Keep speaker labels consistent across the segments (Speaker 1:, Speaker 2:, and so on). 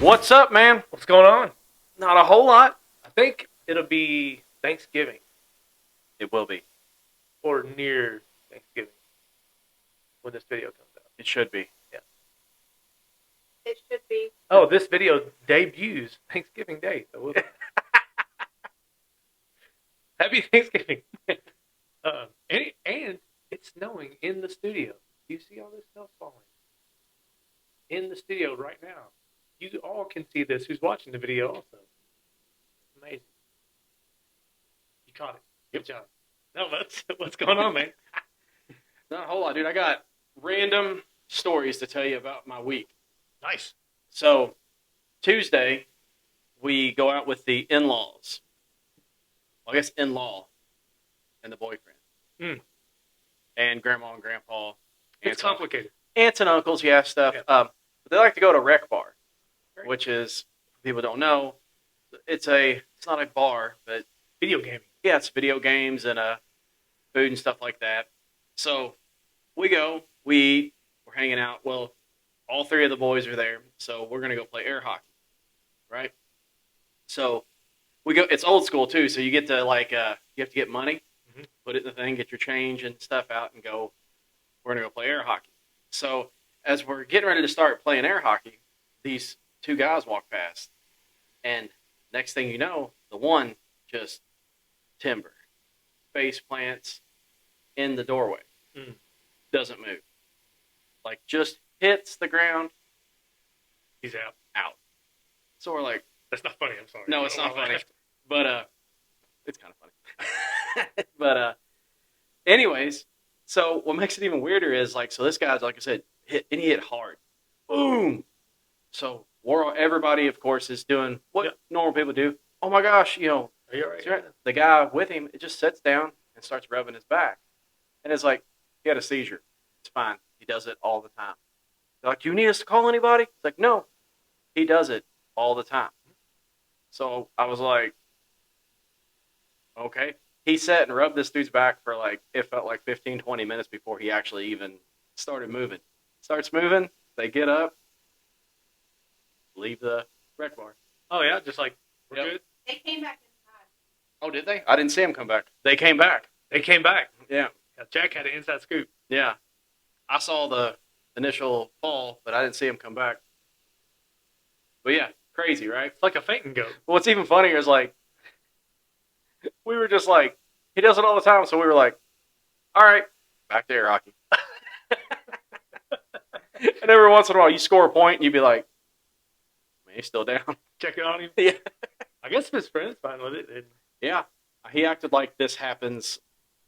Speaker 1: What's up, man?
Speaker 2: What's going on?
Speaker 1: Not a whole lot.
Speaker 2: I think it'll be Thanksgiving
Speaker 1: It will be.
Speaker 2: or near Thanksgiving when this video comes out.
Speaker 1: It should be.
Speaker 2: Yeah.
Speaker 3: It should be.
Speaker 2: Oh, this video debuts Thanksgiving Day. So happy Thanksgiving. And it's snowing in the studio. Do you see all this snow falling? In the studio right now. You all can see this who's watching the video also. Amazing. You caught it. Good job. No, what's going on, man?
Speaker 1: Not a whole lot, dude. I got random stories to tell you about my week.
Speaker 2: Nice.
Speaker 1: So, Tuesday, we go out with the in-laws. Well, I guess in-law and the boyfriend.
Speaker 2: Mm.
Speaker 1: And grandma and grandpa.
Speaker 2: It's complicated.
Speaker 1: Aunts and uncles, yeah, stuff.
Speaker 2: Yeah.
Speaker 1: But they like to go to Rec Bar,
Speaker 2: Great.
Speaker 1: which is, people don't know, it's not a bar, but
Speaker 2: Video gaming.
Speaker 1: yeah, it's video games and food and stuff like that. So we go, we eat, we're hanging out. Well, all three of the boys are there, so we're gonna go play air hockey, right? So we go. It's old school too, so you get to you have to get money, put it in the thing, get your change and stuff out, and go. We're gonna go play air hockey. So as we're getting ready to start playing air hockey, these two guys walk past, and next thing you know, the one just timber, face plants in the doorway, doesn't move, like just hits the ground,
Speaker 2: He's out.
Speaker 1: out. So we're like,
Speaker 2: That's not funny. I'm sorry.
Speaker 1: no, it's not funny, but it's kind of funny. But anyways, so what makes it even weirder is so this guy's, like I said, hit hard, boom. So everybody, of course, is doing what normal people do. Oh my gosh,
Speaker 2: Are you all right?
Speaker 1: right. The guy with him, it just sits down and starts rubbing his back. And it's like, he had a seizure. It's fine. He does it all the time. They're like, do you need us to call anybody? It's like, no. He does it all the time. So I was like, okay. He sat and rubbed this dude's back for it felt like 15, 20 minutes before he actually even started moving. Starts moving. They get up. Leave the rec bar.
Speaker 2: Oh yeah, just like we're
Speaker 1: Yep.
Speaker 2: good.
Speaker 3: They came back inside.
Speaker 1: Oh, did they? I didn't see him come back. They came back.
Speaker 2: They came back.
Speaker 1: Yeah.
Speaker 2: Yeah, Jack had an inside scoop.
Speaker 1: Yeah. I saw the initial fall, but I didn't see him come back. But yeah, crazy, right?
Speaker 2: It's like a fainting goat.
Speaker 1: But what's even funnier is we were just he does it all the time, so we were like, all right, back to air hockey. And every once in a while you score a point and you'd be like, man, he's still down.
Speaker 2: Check it on him.
Speaker 1: Yeah.
Speaker 2: I guess if his friend's fine with it, then
Speaker 1: Yeah. He acted like this happens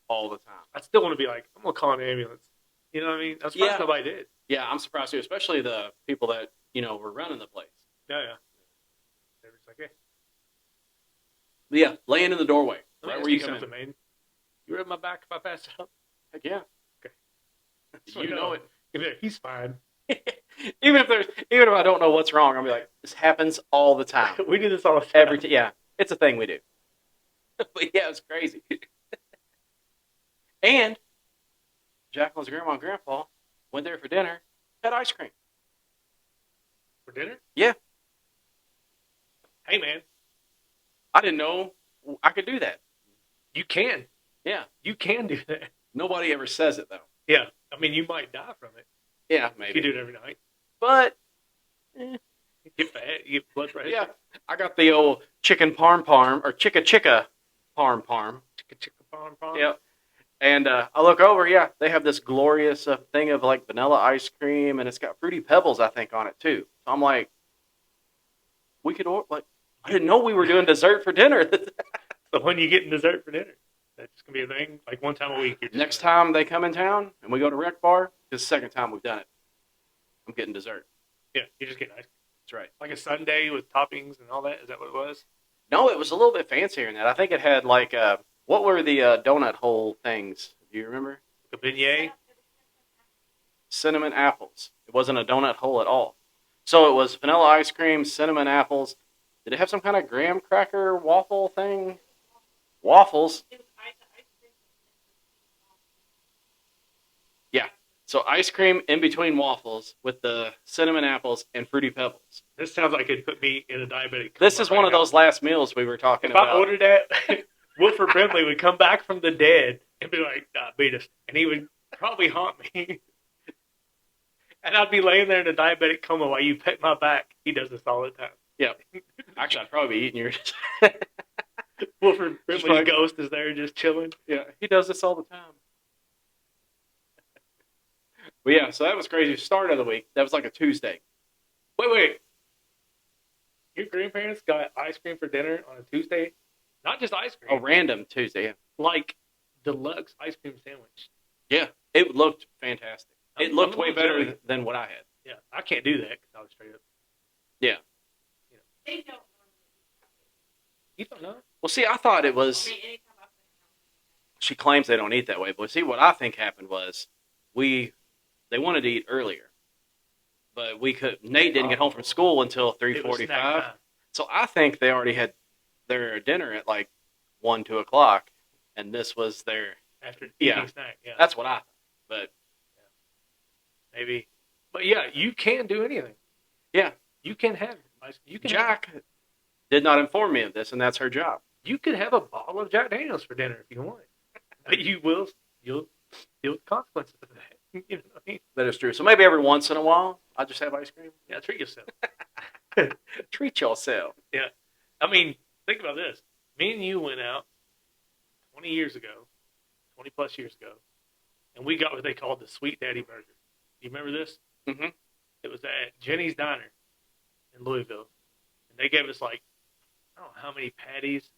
Speaker 1: all the time.
Speaker 2: I still want to be like, I'm gonna call an ambulance. You know what I mean? I'm surprised
Speaker 1: Yeah.
Speaker 2: nobody did.
Speaker 1: Yeah, I'm surprised too, especially the people that, were running the place.
Speaker 2: Yeah. They were just like, hey,
Speaker 1: But yeah, laying in the doorway.
Speaker 2: let me
Speaker 1: Right
Speaker 2: ask
Speaker 1: where
Speaker 2: you
Speaker 1: you come in.
Speaker 2: something, man. You rub my back if I pass out?
Speaker 1: Heck yeah.
Speaker 2: Okay.
Speaker 1: You know it.
Speaker 2: You'd be like, he's fine.
Speaker 1: even if I don't know what's wrong, I'll be like, this happens all the time.
Speaker 2: We do this all the time.
Speaker 1: Yeah, it's a thing we do. But yeah, it's crazy. And Jacqueline's grandma and grandpa went there for dinner, had ice cream.
Speaker 2: For dinner?
Speaker 1: Yeah.
Speaker 2: Hey, man,
Speaker 1: I didn't know I could do that.
Speaker 2: you can.
Speaker 1: Yeah.
Speaker 2: You can do that.
Speaker 1: Nobody ever says it, though.
Speaker 2: Yeah. I mean, you might die from it
Speaker 1: Yeah,
Speaker 2: if
Speaker 1: maybe.
Speaker 2: you do it every night.
Speaker 1: But,
Speaker 2: You get fat, you get blood pressure.
Speaker 1: yeah, I got the old chicken parm, or chicka parm.
Speaker 2: Chicka, chicka, pom, pom.
Speaker 1: Yep. And I look over, yeah, they have this glorious thing of vanilla ice cream, and it's got Fruity Pebbles, I think, on it too. So I'm like, we could order, I didn't know we were doing dessert for dinner.
Speaker 2: So when you get dessert for dinner, that's just going to be a thing, like one time a week. You're just
Speaker 1: Next
Speaker 2: gonna-
Speaker 1: time they come in town and we go to Rec Bar, this is the second time we've done it. I'm getting dessert.
Speaker 2: Yeah, you just get ice cream.
Speaker 1: That's right.
Speaker 2: Like a sundae with toppings and all that. Is that what it was?
Speaker 1: No, it was a little bit fancier than that. I think it had what were the donut hole things? Do you remember?
Speaker 2: A beignet?
Speaker 1: Cinnamon apples. It wasn't a donut hole at all. So it was vanilla ice cream, cinnamon apples. Did it have some kind of graham cracker waffle thing? Waffles.
Speaker 3: It was ice cream.
Speaker 1: So ice cream in between waffles with the cinnamon apples and fruity pebbles.
Speaker 2: This sounds like it'd put me in a diabetic coma.
Speaker 1: This is one of those last meals we were talking
Speaker 2: If
Speaker 1: about.
Speaker 2: I ordered that, Wilford Brimley would come back from the dead and be like, diabetes. And he would probably haunt me. And I'd be laying there in a diabetic coma while you pet my back. He does this all the time.
Speaker 1: Yeah. Actually, I'd probably be eating yours.
Speaker 2: Wilford
Speaker 1: Just
Speaker 2: Brimley's
Speaker 1: like-
Speaker 2: ghost is there just chilling.
Speaker 1: Yeah, he does this all the time. But yeah, so that was crazy. Start of the week. That was like a Tuesday.
Speaker 2: Wait. Your grandparents got ice cream for dinner on a Tuesday? Not just ice cream.
Speaker 1: A random Tuesday. Yeah.
Speaker 2: Like deluxe ice cream sandwich.
Speaker 1: Yeah, it looked fantastic. It
Speaker 2: I'm
Speaker 1: looked
Speaker 2: a
Speaker 1: way
Speaker 2: little
Speaker 1: better
Speaker 2: jelly.
Speaker 1: than what I had.
Speaker 2: Yeah, I can't do that because I was straight up.
Speaker 3: They don't normally.
Speaker 2: You don't know?
Speaker 1: Well, see, I thought it was.
Speaker 3: I mean, anytime I've been
Speaker 1: She claims they don't eat that way, but see, what I think happened was they wanted to eat earlier, but we could. Nate didn't get home from school until
Speaker 2: It was snack
Speaker 1: 3:45.
Speaker 2: time.
Speaker 1: So I think they already had their dinner at like 2 o'clock, and this was their.
Speaker 2: After
Speaker 1: Yeah.
Speaker 2: eating snack. Yeah,
Speaker 1: That's what I thought. But
Speaker 2: maybe. But yeah, you can do anything.
Speaker 1: Yeah.
Speaker 2: You can have ice. You can
Speaker 1: Jack did not inform me of this, and that's her job.
Speaker 2: You could have a bottle of Jack Daniels for dinner if you want, but you'll deal with the consequences of that. You know what I mean?
Speaker 1: That is true. So maybe every once in a while, I just have ice cream.
Speaker 2: Yeah, treat yourself.
Speaker 1: Treat yourself.
Speaker 2: I mean, think about this. Me and you went out 20 years ago, 20 plus years ago, and we got what they called the Sweet Daddy Burger. You remember this?
Speaker 1: Mm-hmm.
Speaker 2: It was at Jenny's Diner in Louisville, and they gave us like, I don't know how many patties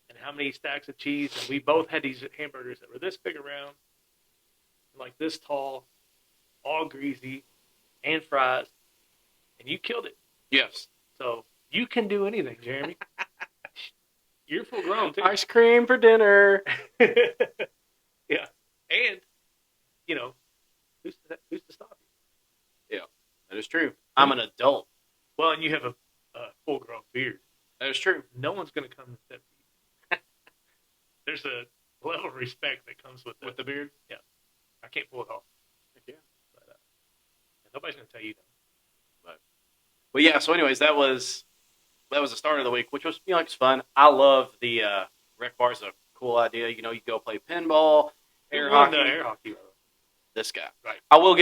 Speaker 2: and how many stacks of cheese, and we both had these hamburgers that were this big around, like this tall, all greasy, and fries, and you killed it.
Speaker 1: Yes.
Speaker 2: So you can do anything, Jeremy. You're full grown too.
Speaker 1: Ice cream for dinner.
Speaker 2: Yeah, and you know, who's to stop you?
Speaker 1: That is true. I'm an adult.
Speaker 2: Well, and you have a full grown beard.
Speaker 1: That is true.
Speaker 2: No one's going to come and step to you. There's a level of respect that comes with
Speaker 1: With the beard.
Speaker 2: Yeah, I can't pull it off.
Speaker 1: Yeah.
Speaker 2: But nobody's going to tell you no.
Speaker 1: But yeah. So, anyways, that was the start of the week, which was it's fun. I love the rec bar's a cool idea. You go play pinball, air
Speaker 2: Who won
Speaker 1: hockey.
Speaker 2: the air hockey. Though?
Speaker 1: This guy.
Speaker 2: Right.
Speaker 1: I will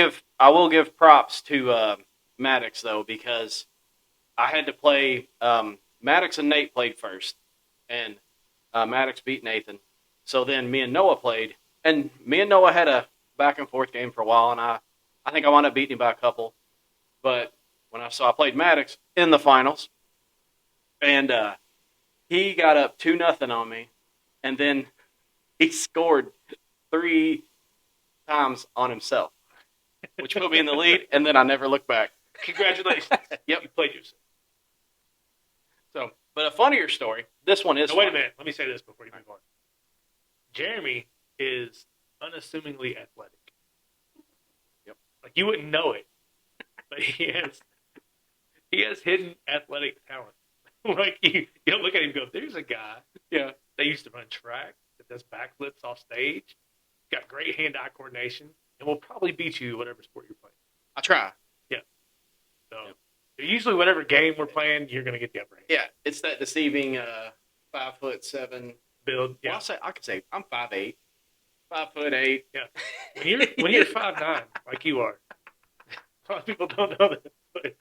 Speaker 1: give props to Maddox though, because I had to play. Maddox and Nate played first, and Maddox beat Nathan. So then me and Noah played, and me and Noah had a back and forth game for a while, and I think I wound up beating him by a couple. But when I played Maddox in the finals, and he got up 2-0 on me, and then he scored 3 times on himself, which put me in the lead, and then I never looked back.
Speaker 2: Congratulations.
Speaker 1: Yep.
Speaker 2: You played yourself.
Speaker 1: So, but a funnier story. This one is.
Speaker 2: No, wait a
Speaker 1: funny.
Speaker 2: minute. Let me say this before you move on. Jeremy is unassumingly athletic.
Speaker 1: Yep.
Speaker 2: Like you wouldn't know it, but he has hidden athletic talent. Like you don't look at him and go, "There's a guy."
Speaker 1: Yeah.
Speaker 2: That used to run track, that does backflips off stage, got great hand-eye coordination, and will probably beat you whatever sport you're playing.
Speaker 1: I try.
Speaker 2: So
Speaker 1: Yep.
Speaker 2: usually whatever game we're playing, you're going to get the upper hand.
Speaker 1: Yeah, it's that deceiving 5'7"
Speaker 2: Build.
Speaker 1: Well,
Speaker 2: Yeah.
Speaker 1: I could say I'm 5'8", 5'8".
Speaker 2: When you're 5'9", like you are, a lot of people don't know that.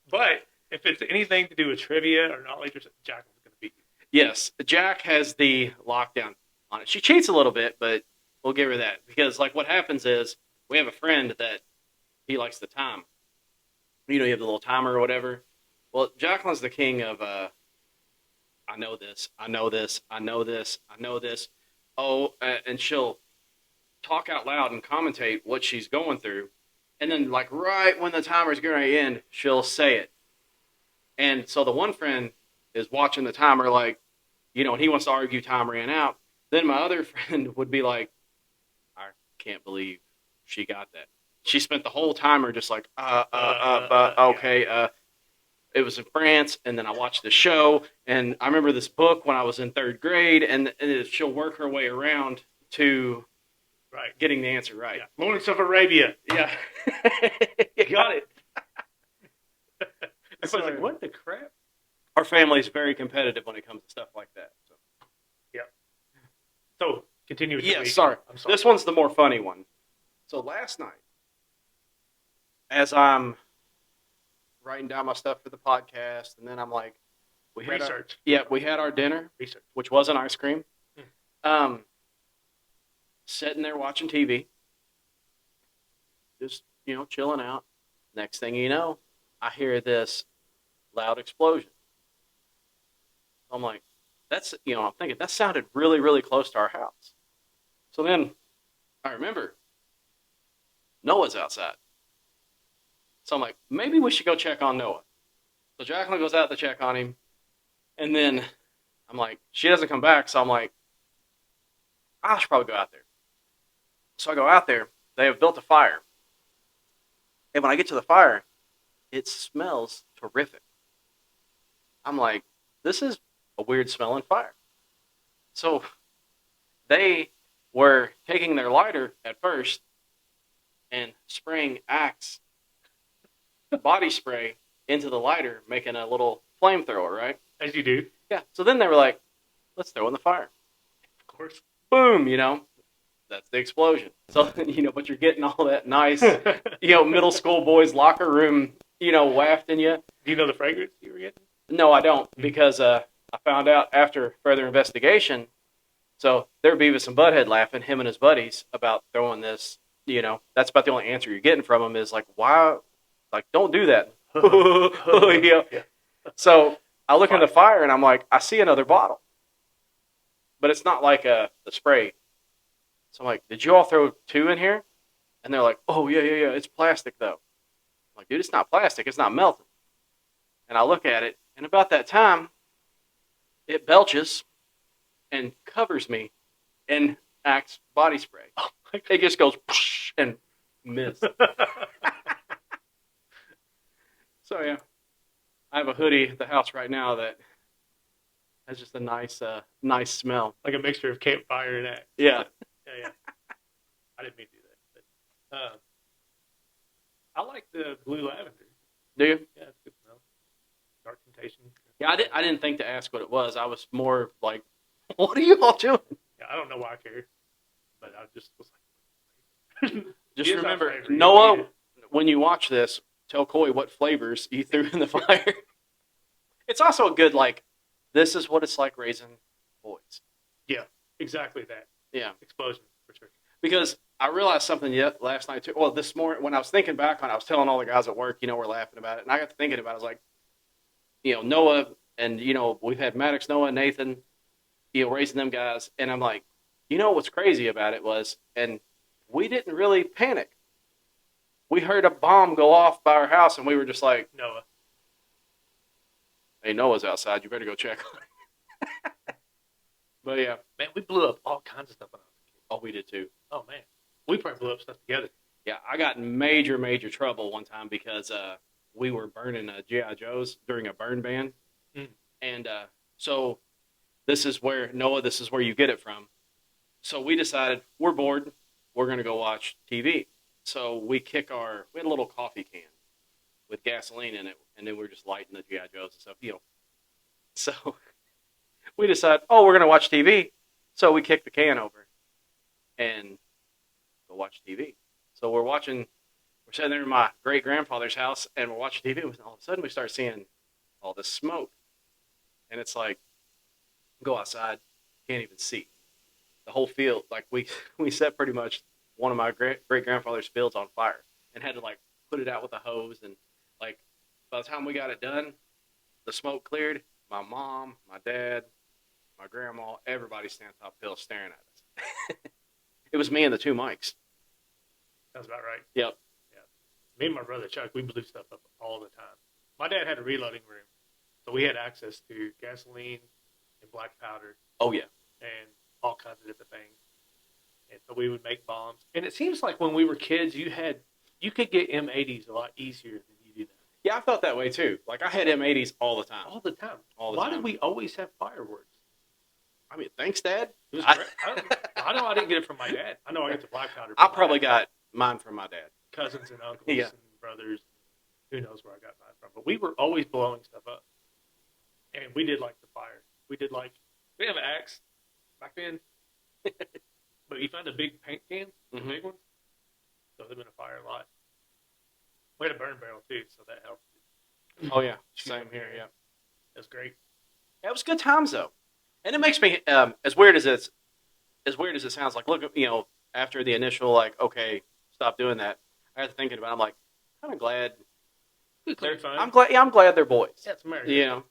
Speaker 2: But if it's anything to do with trivia or knowledge, or something, Jacqueline's going to beat you.
Speaker 1: Yes, Jack has the lockdown on it. She cheats a little bit, but we'll give her that because what happens is we have a friend that he likes the time. You have the little timer or whatever. Well, Jacqueline's the king of I know this, I know this, I know this, I know this. Oh, and she'll talk out loud and commentate what she's going through. And then, right when the timer's going to end, she'll say it. And so the one friend is watching the timer and he wants to argue time ran out. Then my other friend would be like, I can't believe she got that. She spent the whole timer just okay. It was in France, and then I watched the show, and I remember this book when I was in 3rd grade, and she'll work her way around to
Speaker 2: Right.
Speaker 1: getting the answer right.
Speaker 2: Yeah. Lawrence of Arabia.
Speaker 1: Yeah.
Speaker 2: Got it. I was
Speaker 1: So,
Speaker 2: like, what the crap?
Speaker 1: our family is very competitive when it comes to stuff like that. So.
Speaker 2: So, continue with your
Speaker 1: Yeah,
Speaker 2: week.
Speaker 1: sorry.
Speaker 2: I'm sorry.
Speaker 1: This one's the more funny one. So last night, as I'm writing down my stuff for the podcast, and then I'm like, we had
Speaker 2: Research.
Speaker 1: we had our dinner,
Speaker 2: Research.
Speaker 1: which was an ice cream.
Speaker 2: Hmm.
Speaker 1: Sitting there watching TV, just chilling out. Next thing you know, I hear this loud explosion. I'm like, I'm thinking that sounded really, really close to our house. So then I remember Noah's outside. So I'm like, maybe we should go check on Noah. So Jacqueline goes out to check on him. And then I'm like, she doesn't come back. So I'm like, I should probably go out there. So I go out there. They have built a fire. And when I get to the fire, it smells terrific. I'm like, this is a weird smelling fire. So they were taking their lighter at first and spraying Axe body spray into the lighter, making a little flamethrower, right?
Speaker 2: As you do.
Speaker 1: Yeah. So then they were like, let's throw in the fire.
Speaker 2: Of course.
Speaker 1: Boom, that's the explosion. So, but you're getting all that nice, middle school boys locker room, wafting you.
Speaker 2: Do you know the fragrance you were getting?
Speaker 1: No, I don't, because I found out after further investigation. So they're Beavis and Butthead laughing, him and his buddies, about throwing this. That's about the only answer you're getting from them is like, why? Like, don't do that.
Speaker 2: Yeah.
Speaker 1: So I look in the fire and I'm like, I see another bottle, but it's not like the spray. So I'm like, did you all throw 2 in here? And they're like, oh yeah, it's plastic though. I'm like, dude, it's not plastic. It's not melting. And I look at it, and about that time, it belches and covers me in Axe body spray.
Speaker 2: Oh my God.
Speaker 1: It just goes and miss. So yeah, I have a hoodie at the house right now that has just a nice smell.
Speaker 2: Like a mixture of campfire and Axe.
Speaker 1: Yeah.
Speaker 2: Yeah. I didn't mean to do that. But, I like the blue lavender.
Speaker 1: Do you?
Speaker 2: Yeah, it's good smell. Dark Temptation.
Speaker 1: Yeah, I didn't think to ask what it was. I was more like, what are you all doing?
Speaker 2: Yeah, I don't know why I care, but I just was like.
Speaker 1: Just
Speaker 2: Here's our
Speaker 1: remember,
Speaker 2: flavor.
Speaker 1: Noah, when you watch this, tell Coy what flavors you threw in the fire. It's also a good, this is what it's like raising boys.
Speaker 2: Yeah, exactly that.
Speaker 1: Yeah.
Speaker 2: Explosion, for sure.
Speaker 1: Because I realized something last night, too. Well, this morning, when I was thinking back on it, I was telling all the guys at work, we're laughing about it. And I got to thinking about it. I was like, Noah, and, we've had Maddox, Noah, Nathan, raising them guys. And I'm like, what's crazy about it was, and we didn't really panic. We heard a bomb go off by our house, and we were just like,
Speaker 2: Noah.
Speaker 1: hey, Noah's outside. You better go check on him. But, yeah.
Speaker 2: Man, we blew up all kinds of stuff when I was a kid.
Speaker 1: Oh, we did, too.
Speaker 2: Oh, man. We probably blew up stuff together.
Speaker 1: Yeah, I got in major, major trouble one time because we were burning G.I. Joes during a burn ban.
Speaker 2: Mm.
Speaker 1: And so this is where you get it from. So we decided we're bored. We're going to go watch TV. So we had a little coffee can with gasoline in it, and then we were just lighting the G.I. Joes and stuff. So we decided, we're going to watch TV. So we kicked the can over and go watch TV. So we're sitting there in my great-grandfather's house, and we're watching TV, and all of a sudden we start seeing all this smoke. And it's like, go outside, can't even see. The whole field, we set pretty much one of my great-grandfather's fields on fire and had to, put it out with a hose. And, by the time we got it done, the smoke cleared. My mom, my dad, my grandma, everybody standing top hill staring at us. It was me and the 2 mics.
Speaker 2: Sounds about right.
Speaker 1: Yep.
Speaker 2: Yeah. Me and my brother Chuck, we blew stuff up all the time. My dad had a reloading room, so we had access to gasoline and black powder.
Speaker 1: Oh, yeah.
Speaker 2: And all kinds of different things. And so we would make bombs. And it seems like when we were kids, you could get M80s a lot easier than you do now.
Speaker 1: Yeah, I felt that way too. I had M80s all the time.
Speaker 2: All the time.
Speaker 1: All the
Speaker 2: Why
Speaker 1: time.
Speaker 2: did we always have fireworks?
Speaker 1: I mean, thanks, Dad.
Speaker 2: It was
Speaker 1: I,
Speaker 2: great. I know I didn't get it from my dad. I know I got the black powder.
Speaker 1: I
Speaker 2: From
Speaker 1: probably
Speaker 2: my
Speaker 1: got mine from my dad.
Speaker 2: cousins and uncles
Speaker 1: Yeah.
Speaker 2: and brothers. Who knows where I got mine from? But we were always blowing stuff up, and we did like the fire. We did like we didn't have an axe back then, but you find the big paint cans, the
Speaker 1: Mhm.
Speaker 2: big ones. So they've been a fire a lot. We had a burn barrel too, so that helped.
Speaker 1: Oh yeah,
Speaker 2: Shoot
Speaker 1: same
Speaker 2: them
Speaker 1: here.
Speaker 2: in.
Speaker 1: Yeah,
Speaker 2: That's great.
Speaker 1: it was good times though, and it makes me as weird as it sounds. Like, look, after the initial like, okay, stop doing that. I got to thinking about it, I'm like, kind of glad.
Speaker 2: Good clean fun.
Speaker 1: I'm glad. Yeah, I'm glad they're boys.
Speaker 2: That's America.
Speaker 1: You know,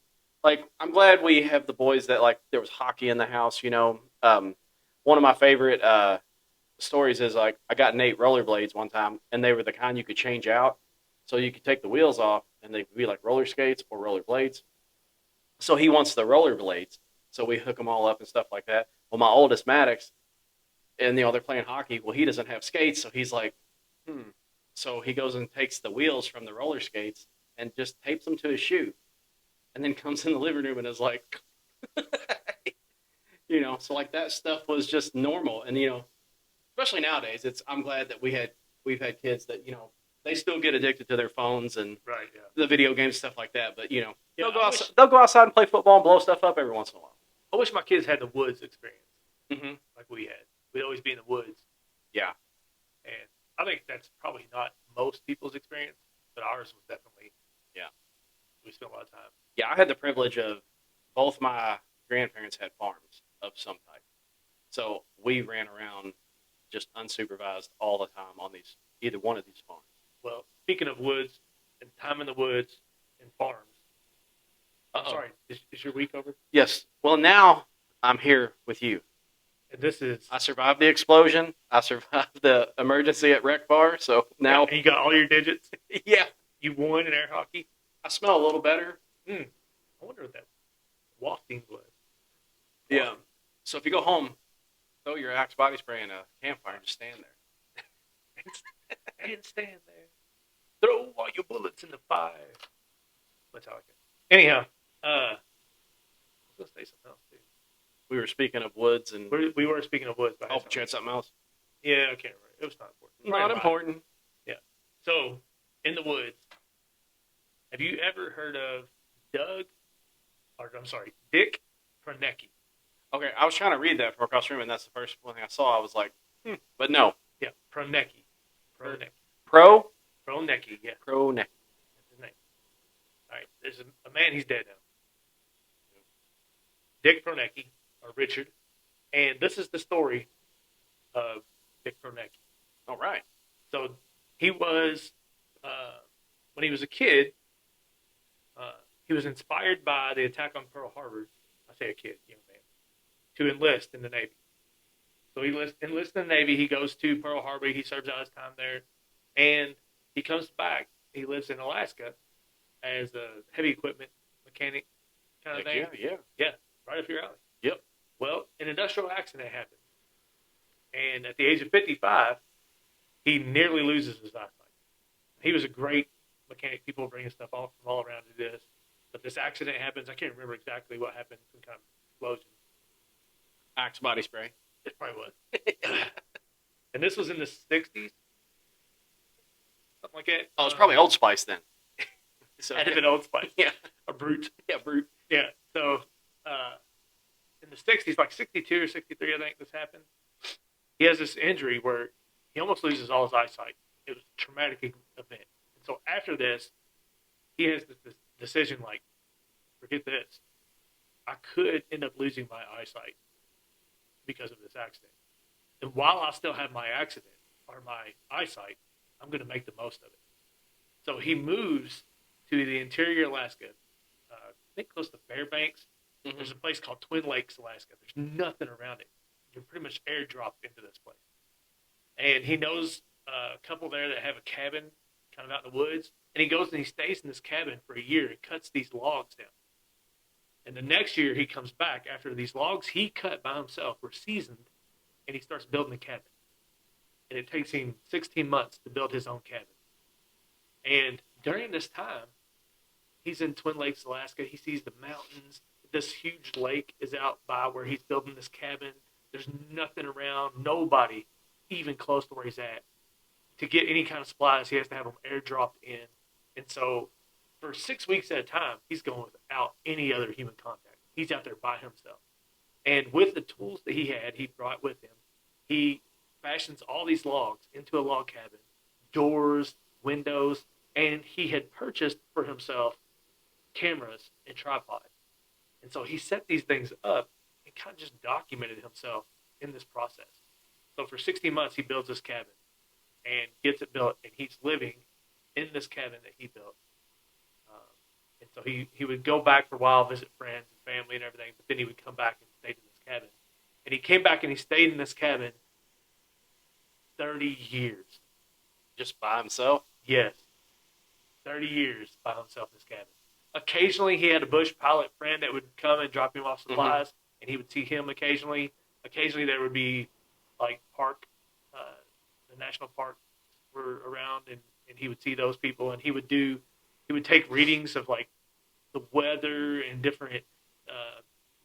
Speaker 1: like I'm glad we have the boys that like there was hockey in the house. One of my favorite stories is like I got Nate rollerblades one time, and they were the kind you could change out, so you could take the wheels off, and they could be like roller skates or rollerblades. So he wants the rollerblades, so we hook them all up and stuff like that. Well, my oldest Maddox, and they're playing hockey. Well, he doesn't have skates, so he's like, hmm. So he goes and takes the wheels from the roller skates and just tapes them to his shoe, and then comes in the living room and is like, so like that stuff was just normal, and especially nowadays, I'm glad that we've had kids that they still get addicted to their phones and
Speaker 2: Right. Yeah.
Speaker 1: the video games stuff like that, but
Speaker 2: Yeah,
Speaker 1: they'll go outside and play football and blow stuff up every once in a while.
Speaker 2: I wish my kids had the woods experience
Speaker 1: Mm-hmm.
Speaker 2: like we had. We'd always be in the woods.
Speaker 1: Yeah.
Speaker 2: And I think that's probably not most people's experience, but ours was definitely.
Speaker 1: Yeah.
Speaker 2: We spent a lot of time.
Speaker 1: Yeah, I had the privilege of both my grandparents had farms of some type. So we ran around just unsupervised all the time on either one of these farms.
Speaker 2: Well, speaking of woods and time in the woods and farms. I'm
Speaker 1: Uh-oh.
Speaker 2: sorry, is your week over?
Speaker 1: Yes. Well, now I'm here with you.
Speaker 2: And this is.
Speaker 1: I survived the explosion. I survived the emergency at Rec Bar. So now,
Speaker 2: And you got all your digits.
Speaker 1: yeah,
Speaker 2: You won in air hockey.
Speaker 1: I smell a little better.
Speaker 2: I wonder what that wafting was.
Speaker 1: Yeah. So if you go home, throw your Axe body spray in a campfire and just stand there.
Speaker 2: And stand there. Throw all your bullets in the fire. Metallica. Anyhow, I was going to say something else too.
Speaker 1: We were speaking of woods and
Speaker 2: We were speaking of woods. But
Speaker 1: oh, you had something else?
Speaker 2: Yeah, I can't remember. It was not important.
Speaker 1: Not important.
Speaker 2: Yeah. So, in the woods, have you ever heard of Dick Proenneke?
Speaker 1: Okay, I was trying to read that from across the room, and that's the first one thing I saw. I was like, but no.
Speaker 2: Yeah, Proenneke. Proenneke. Proenneke, yeah.
Speaker 1: Proenneke.
Speaker 2: That's his name. All right, there's a man, he's dead now. Dick Proenneke, or Richard. And this is the story of Dick Proenneke.
Speaker 1: All right.
Speaker 2: So he was, when he was a kid, he was inspired by the attack on Pearl Harbor. I say a kid, young man, to enlist in the Navy. So he enlists in the Navy. He goes to Pearl Harbor. He serves out his time there, and he comes back. He lives in Alaska as a heavy equipment mechanic kind of thing.
Speaker 1: Yeah.
Speaker 2: Right up your alley.
Speaker 1: Yep.
Speaker 2: Well, an industrial accident happened, and at the age of 55, he nearly loses his eyesight. He was a great mechanic. People were bringing stuff off from all around to this. But this accident happens. I can't remember exactly what happened. Some kind of explosion.
Speaker 1: Axe body spray.
Speaker 2: It probably was. And this was in the 60s. Something like that.
Speaker 1: Oh, it's probably Old Spice then. So
Speaker 2: Had to been Old Spice.
Speaker 1: Yeah.
Speaker 2: A brute.
Speaker 1: Yeah, brute.
Speaker 2: Yeah. So in the 60s, like 62 or 63, I think this happened. He has this injury where he almost loses all his eyesight. It was a traumatic event. And so after this, he has this decision like, forget this. I could end up losing my eyesight because of this accident. And while I still have my accident or my eyesight, I'm going to make the most of it. So he moves to the interior Alaska, I think close to Fairbanks.
Speaker 1: Mm-hmm.
Speaker 2: There's a place called Twin Lakes, Alaska. There's nothing around it. You're pretty much airdropped into this place. And he knows a couple there that have a cabin kind of out in the woods. And he goes and he stays in this cabin for a year and cuts these logs down. And the next year he comes back after these logs he cut by himself were seasoned, and he starts building the cabin. And it takes him 16 months to build his own cabin. And during this time, he's in Twin Lakes, Alaska. He sees the mountains. This huge lake is out by where he's building this cabin. There's nothing around, nobody even close to where he's at. To get any kind of supplies, he has to have them airdropped in. And so for 6 weeks at a time, he's going without any other human contact. He's out there by himself. And with the tools that he brought with him, he fashions all these logs into a log cabin, doors, windows, and he had purchased for himself cameras and tripod. And so he set these things up and kind of just documented himself in this process. So for 60 months, he builds this cabin and gets it built, and he's living in this cabin that he built. And so he would go back for a while, visit friends and family and everything, but then he would come back and stay in this cabin. And he came back and he stayed in this cabin 30 years.
Speaker 1: Just by himself?
Speaker 2: Yes. 30 years by himself in this cabin. Occasionally, he had a bush pilot friend that would come and drop him off supplies, and he would see him occasionally. Occasionally, there would be, like, the national park were around, and he would see those people, and he would take readings of, like, the weather and different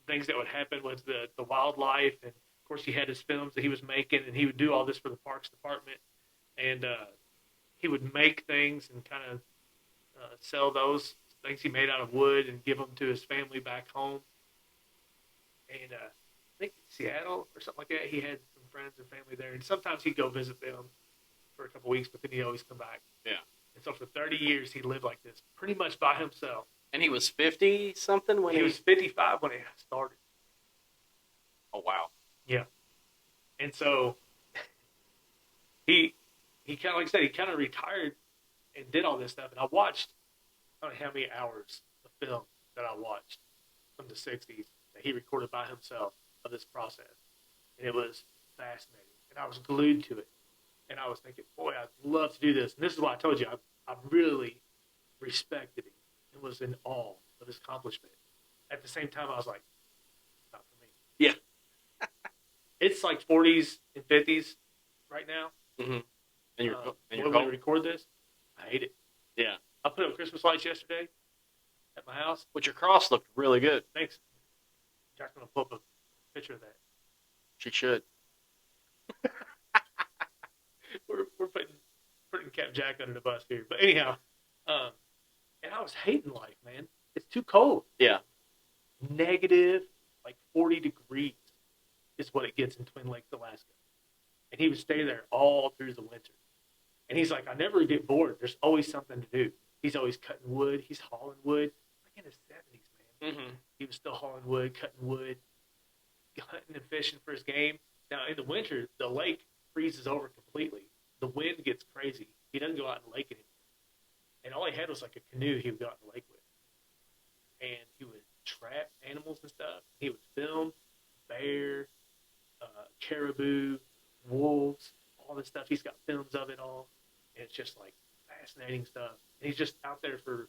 Speaker 2: things that would happen with the wildlife. And, of course, he had his films that he was making, and he would do all this for the Parks Department. And he would make things and kind of sell those things he made out of wood and give them to his family back home. And I think Seattle or something like that, he had some friends and family there. And sometimes he'd go visit them for a couple weeks, but then he'd always come back.
Speaker 1: Yeah.
Speaker 2: And so for 30 years, he lived like this, pretty much by himself.
Speaker 1: And he was 50-something when
Speaker 2: He was 55 when it started.
Speaker 1: Oh, wow.
Speaker 2: Yeah. And so he kind of, like I said, he kind of retired and did all this stuff. And I watched, I don't know how many hours of film that I watched from the 60s that he recorded by himself of this process. And it was fascinating. And I was glued to it. And I was thinking, boy, I'd love to do this. And this is why I told you, I really respected him and was in awe of his accomplishment. At the same time, I was like, not for me.
Speaker 1: Yeah.
Speaker 2: It's like 40s and 50s right now.
Speaker 1: Mm-hmm. And you're
Speaker 2: when
Speaker 1: cold?
Speaker 2: we record this, I hate it.
Speaker 1: Yeah.
Speaker 2: I put up Christmas lights yesterday at my house.
Speaker 1: But your cross looked really good.
Speaker 2: Thanks. Jack's going to pull up a picture of that.
Speaker 1: She should.
Speaker 2: We're putting Cap Jack under the bus here. But anyhow, and I was hating life, man. It's too cold.
Speaker 1: Yeah.
Speaker 2: Negative, like 40 degrees is what it gets in Twin Lakes, Alaska. And he would stay there all through the winter. And he's like, I never get bored. There's always something to do. He's always cutting wood. He's hauling wood. Like in his 70s, man.
Speaker 1: Mm-hmm.
Speaker 2: He was still hauling wood, cutting wood, hunting and fishing for his game. Now, in the winter, the lake freezes over completely. The wind gets crazy. He doesn't go out in the lake anymore. And all he had was like a canoe he would go out in the lake with. And he would trap animals and stuff. He would film bear, caribou, wolves, all this stuff. He's got films of it all. And it's just like fascinating stuff. And he's just out there for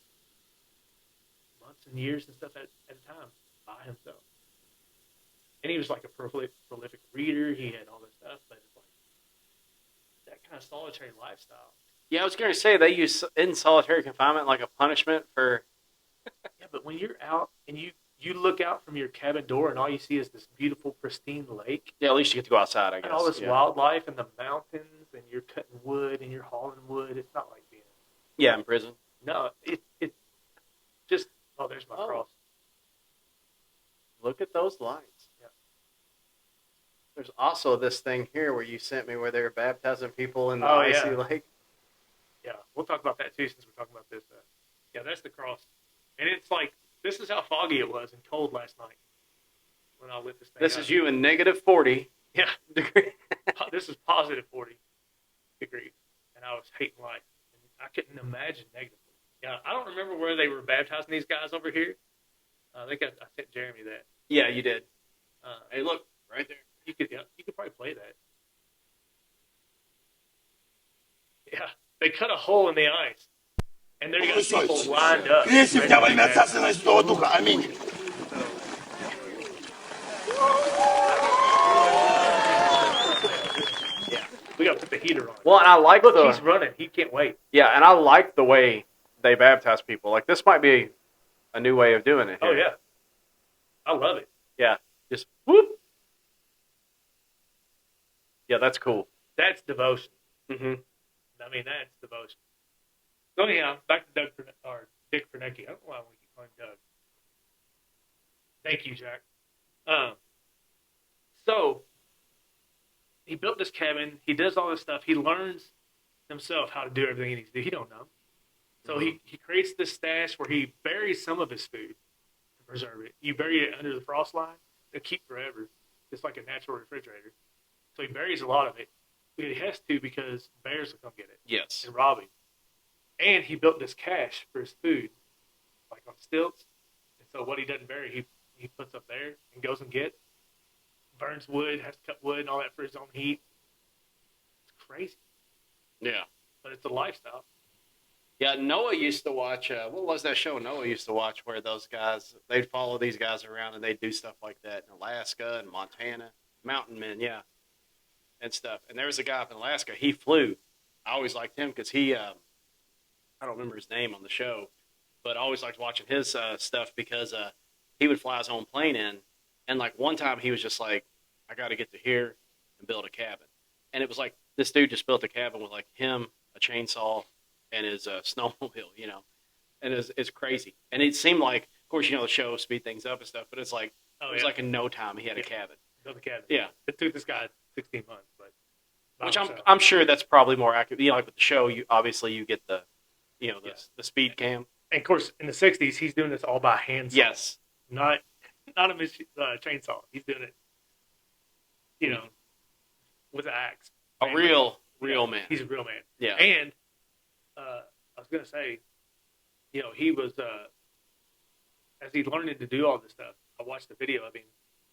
Speaker 2: months and years and stuff at a time by himself. And he was like a prolific reader. He had all this stuff. But it's like that kind of solitary lifestyle.
Speaker 1: Yeah, I was going to say they use in solitary confinement like a punishment for.
Speaker 2: Yeah, but when you're out and you look out from your cabin door and all you see is this beautiful, pristine lake.
Speaker 1: Yeah, at least you get to go outside, I guess.
Speaker 2: And all this wildlife and the mountains and you're cutting wood and you're hauling wood. It's not like being.
Speaker 1: Yeah, in prison.
Speaker 2: No, it just. Oh, there's my cross.
Speaker 1: Look at those lights.
Speaker 2: Yeah.
Speaker 1: There's also this thing here where you sent me where they were baptizing people in the
Speaker 2: Oh,
Speaker 1: icy
Speaker 2: yeah.
Speaker 1: lake.
Speaker 2: Yeah, we'll talk about that too since we're talking about this. Yeah, that's the cross. And it's like, this is how foggy it was and cold last night when I lit this thing
Speaker 1: This
Speaker 2: up.
Speaker 1: is you in negative 40
Speaker 2: Yeah,
Speaker 1: degree.
Speaker 2: this is positive 40 degrees. And I was hating life. And I couldn't imagine negative 40. Yeah, I don't remember where they were baptizing these guys over here. I think I sent Jeremy that.
Speaker 1: Yeah, you did. Hey, look, right there.
Speaker 2: You could probably play that. Yeah, they cut a hole in the ice. And there you got people lined up.
Speaker 4: Если тебя во имя Отца, Сына и Святого Духа. Аминь.
Speaker 2: Yeah, we got to put the heater on.
Speaker 1: Well, and I like
Speaker 2: Look,
Speaker 1: the.
Speaker 2: he's running. He can't wait.
Speaker 1: Yeah, and I like the way they baptize people. Like, this might be a new way of doing it here.
Speaker 2: Oh, yeah. I love it.
Speaker 1: Yeah. Just whoop. Yeah, that's cool.
Speaker 2: That's devotion.
Speaker 1: Mm-hmm.
Speaker 2: I mean, that's devotion. So anyhow, back to Dick Proenneke. I don't know why we keep calling him Doug. Thank you, Jack. So he built this cabin. He does all this stuff. He learns himself how to do everything he needs to do. He don't know. So he creates this stash where he buries some of his food to preserve it. You bury it under the frost line, it'll keep forever. It's like a natural refrigerator. So he buries a lot of it. But he has to because bears will come get it
Speaker 1: Yes.
Speaker 2: and rob him. And he built this cache for his food, like on stilts. And so what he doesn't bury, he puts up there and goes and gets. Burns wood, has to cut wood and all that for his own heat. It's crazy.
Speaker 1: Yeah.
Speaker 2: But it's a lifestyle.
Speaker 1: Yeah, Noah used to watch, what was that show Noah used to watch where those guys, they'd follow these guys around and they'd do stuff like that in Alaska and Montana, mountain men, yeah, and stuff. And there was a guy up in Alaska, he flew. I always liked him because he, I don't remember his name on the show, but I always liked watching his stuff because he would fly his own plane in. And like one time he was just like, I got to get to here and build a cabin. And it was like, this dude just built a cabin with like him, a chainsaw, and his snowmobile, you know, and it's crazy. And it seemed like, of course, you know, the show speed things up and stuff, but it's like, it was like in no time he had a cabin.
Speaker 2: Built a cabin.
Speaker 1: Yeah.
Speaker 2: It took this guy 16 months, but
Speaker 1: Which I'm sure that's probably more accurate. You know, like with the show, you obviously you get the, you know, the speed cam.
Speaker 2: And of course, in the 60s, he's doing this all by hand.
Speaker 1: Yes.
Speaker 2: Not a chainsaw. He's doing it, you know, with an axe.
Speaker 1: A real man.
Speaker 2: He's a real man.
Speaker 1: Yeah.
Speaker 2: And I was going to say, you know, he was, as he's learning to do all this stuff, I watched a video of him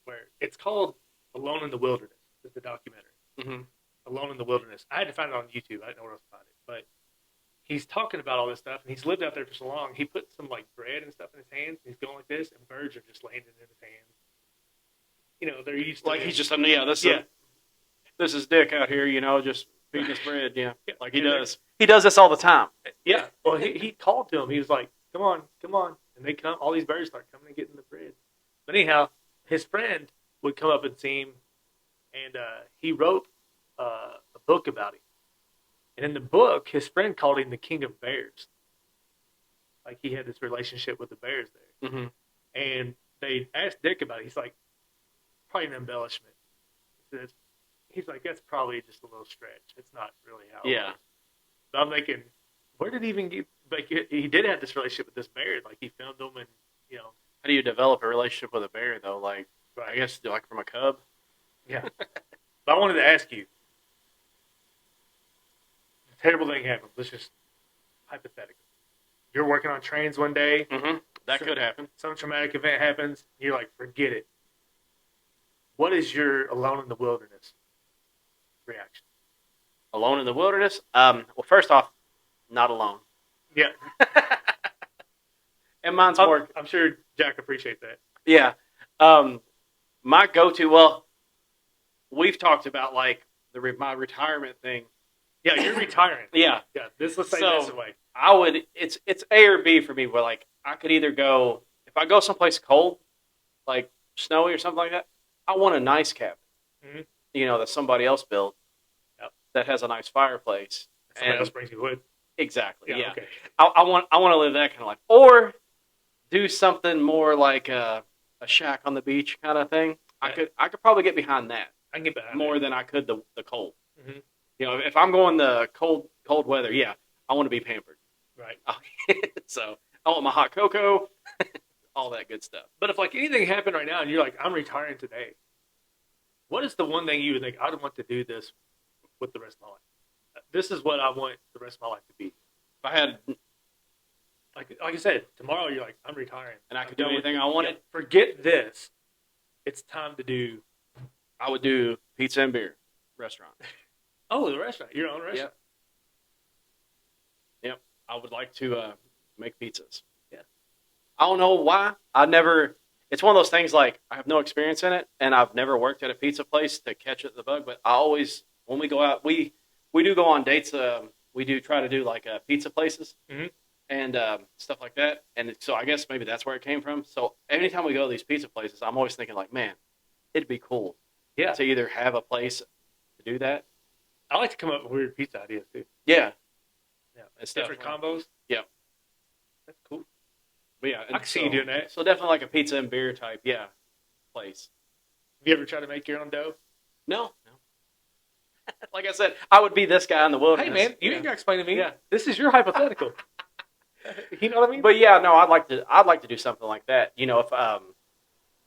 Speaker 2: where it's called Alone in the Wilderness. It's a documentary.
Speaker 1: Mm-hmm.
Speaker 2: Alone in the Wilderness. I had to find it on YouTube. I didn't know where else to find it. But he's talking about all this stuff, and he's lived out there for so long. He put some, like, bread and stuff in his hands, and he's going like this, and birds are just landing in his hands. You know, they're used to
Speaker 1: Like
Speaker 2: him.
Speaker 1: he's just, this is Dick out here, you know, just feeding his bread, yeah. Like he does. He does this all the time.
Speaker 2: Yeah. Well, he called to him. He was like, come on. And they come, all these birds start coming and getting the bread. But anyhow, his friend would come up and see him, and he wrote a book about him. And in the book, his friend called him the King of Bears. Like he had this relationship with the bears there.
Speaker 1: Mm-hmm.
Speaker 2: And they asked Dick about it. He's like, probably an embellishment. He's like, that's probably just a little stretch. It's not really how it was. But I'm thinking, where did he even get, like, he did have this relationship with this bear. Like, he filmed them and, you know.
Speaker 1: How do you develop a relationship with a bear, though? Like,
Speaker 2: Right.
Speaker 1: I guess, like from a cub?
Speaker 2: Yeah. But I wanted to ask you, a terrible thing happens. Let's just, hypothetical. You're working on trains one day.
Speaker 1: Mm-hmm. That could happen.
Speaker 2: Some traumatic event happens. You're like, forget it. What is your alone in the wilderness reaction?
Speaker 1: Alone in the wilderness? Well, first off, not alone.
Speaker 2: Yeah.
Speaker 1: And mine's more...
Speaker 2: I'm sure Jack appreciates that.
Speaker 1: Yeah. My go-to, well, we've talked about, like, my retirement thing.
Speaker 2: Yeah, you're retiring.
Speaker 1: Yeah.
Speaker 2: Yeah, let's say
Speaker 1: So,
Speaker 2: this way.
Speaker 1: I would, it's A or B for me, where, like, I could either go, if I go someplace cold, like snowy or something like that, I want a nice cabin,
Speaker 2: Mm-hmm.
Speaker 1: you know, that somebody else built.
Speaker 2: Yep.
Speaker 1: That has a nice fireplace.
Speaker 2: Somebody else brings you wood.
Speaker 1: Exactly. Yeah.
Speaker 2: Okay.
Speaker 1: I want to live that kind of life, or do something more like a shack on the beach kind of thing.
Speaker 2: Yeah.
Speaker 1: I could probably get behind that
Speaker 2: I can get behind
Speaker 1: more
Speaker 2: that.
Speaker 1: than I could the cold.
Speaker 2: Mm-hmm.
Speaker 1: You know, if I'm going the cold weather, yeah, I want to be pampered.
Speaker 2: Right.
Speaker 1: So I want my hot cocoa, all that good stuff.
Speaker 2: But if like anything happened right now and you're like, I'm retiring today, what is the one thing you would think, I would want to do this with the rest of my life? This is what I want the rest of my life to be.
Speaker 1: If I had,
Speaker 2: Like I said, tomorrow you're like, I'm retiring.
Speaker 1: and I could
Speaker 2: I'm
Speaker 1: do
Speaker 2: done with
Speaker 1: anything
Speaker 2: it.
Speaker 1: I wanted,
Speaker 2: Yeah, forget this. It's time to do.
Speaker 1: I would do pizza and beer restaurant.
Speaker 2: Oh, the restaurant. Your own restaurant.
Speaker 1: Yep. I would like to make pizzas.
Speaker 2: Yeah.
Speaker 1: I don't know why. It's one of those things like I have no experience in it, and I've never worked at a pizza place to catch the bug, but I always, when we go out, we do go on dates. We do try to do like pizza places
Speaker 2: Mm-hmm.
Speaker 1: and stuff like that. And so I guess maybe that's where it came from. So anytime we go to these pizza places, I'm always thinking like, man, it'd be cool
Speaker 2: Yeah.
Speaker 1: to either have a place to do that.
Speaker 2: I like to come up with weird pizza ideas too.
Speaker 1: Yeah,
Speaker 2: Yeah,
Speaker 1: it's
Speaker 2: different
Speaker 1: definitely-
Speaker 2: combos.
Speaker 1: Yeah.
Speaker 2: That's cool.
Speaker 1: But yeah,
Speaker 2: I can see you doing that.
Speaker 1: So definitely like a pizza and beer type, yeah, place.
Speaker 2: Have you ever tried to make your own dough?
Speaker 1: No. Like I said, I would be this guy in the wilderness.
Speaker 2: Hey man, you
Speaker 1: yeah.
Speaker 2: ain't got to explain to me.
Speaker 1: Yeah.
Speaker 2: This is your hypothetical. You know what I mean?
Speaker 1: But yeah, no, I'd like to do something like that. You know, if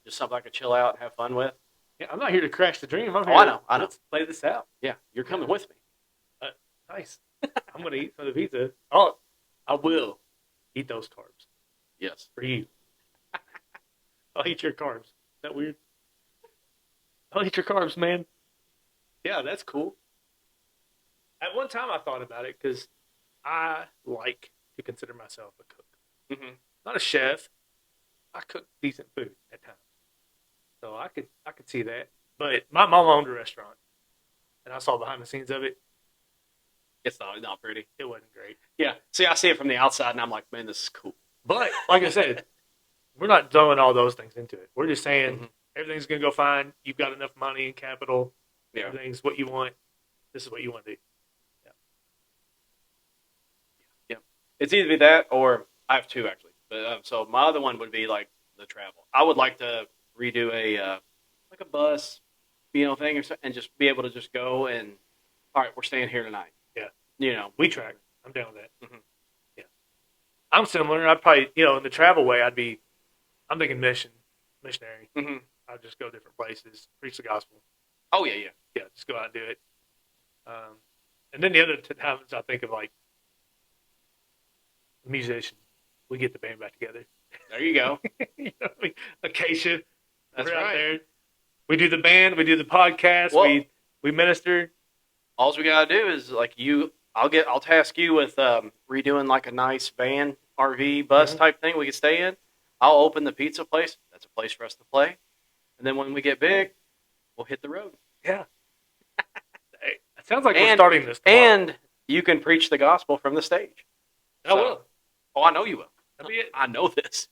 Speaker 1: just something I could chill out and have fun with.
Speaker 2: Yeah, I'm not here to crash the dream. I'm here.
Speaker 1: I know.
Speaker 2: Let's play this out.
Speaker 1: Yeah, you're coming with me.
Speaker 2: Nice. I'm gonna eat some of the pizza. Oh, I will eat those carbs
Speaker 1: Yes.
Speaker 2: for you. I'll eat your carbs. Is that weird? I'll eat your carbs, man. Yeah, that's cool. At one time, I thought about it because I like to consider myself a cook.
Speaker 1: Mm-hmm.
Speaker 2: Not a chef. I cook decent food at times, so I could see that. But my mom owned a restaurant, and I saw behind the scenes of it.
Speaker 1: It's not pretty.
Speaker 2: It wasn't great.
Speaker 1: Yeah. See, I see it from the outside, and I'm like, man, this is cool.
Speaker 2: But like I said, we're not throwing all those things into it. We're just saying
Speaker 1: Mhm.
Speaker 2: everything's gonna go fine. You've got enough money and capital.
Speaker 1: Yeah.
Speaker 2: Everything's what you want. This is what you want to do.
Speaker 1: It's either be that or I have two actually. But so my other one would be like the travel. I would like to redo a like a bus, thing or so, and just be able to just go and all right, we're staying here tonight.
Speaker 2: Yeah.
Speaker 1: You know,
Speaker 2: We track. I'm down with that.
Speaker 1: Mhm.
Speaker 2: Yeah. I'm similar. I'd probably, in the travel way, I'm thinking missionary.
Speaker 1: hmm
Speaker 2: I'd just go different places, preach the gospel.
Speaker 1: Oh yeah, yeah.
Speaker 2: Yeah, just go out and do it. And then the other times I think of like musician. We get the band back together.
Speaker 1: There you go.
Speaker 2: You know what I mean? Acacia.
Speaker 1: That's
Speaker 2: we're out
Speaker 1: right.
Speaker 2: there. We do the band. We do the podcast.
Speaker 1: Well-
Speaker 2: we minister.
Speaker 1: All we gotta do is like I'll task you with redoing like a nice van, RV, bus
Speaker 2: Mhm.
Speaker 1: type thing we could stay in. I'll open the pizza place. That's a place for us to play. And then when we get big, we'll hit the road.
Speaker 2: Yeah. Hey, it sounds like we're
Speaker 1: And-
Speaker 2: starting this tomorrow.
Speaker 1: And you can preach the gospel from the stage.
Speaker 2: I will.
Speaker 1: Oh, I know you will.
Speaker 2: That'll be it.
Speaker 1: I know this.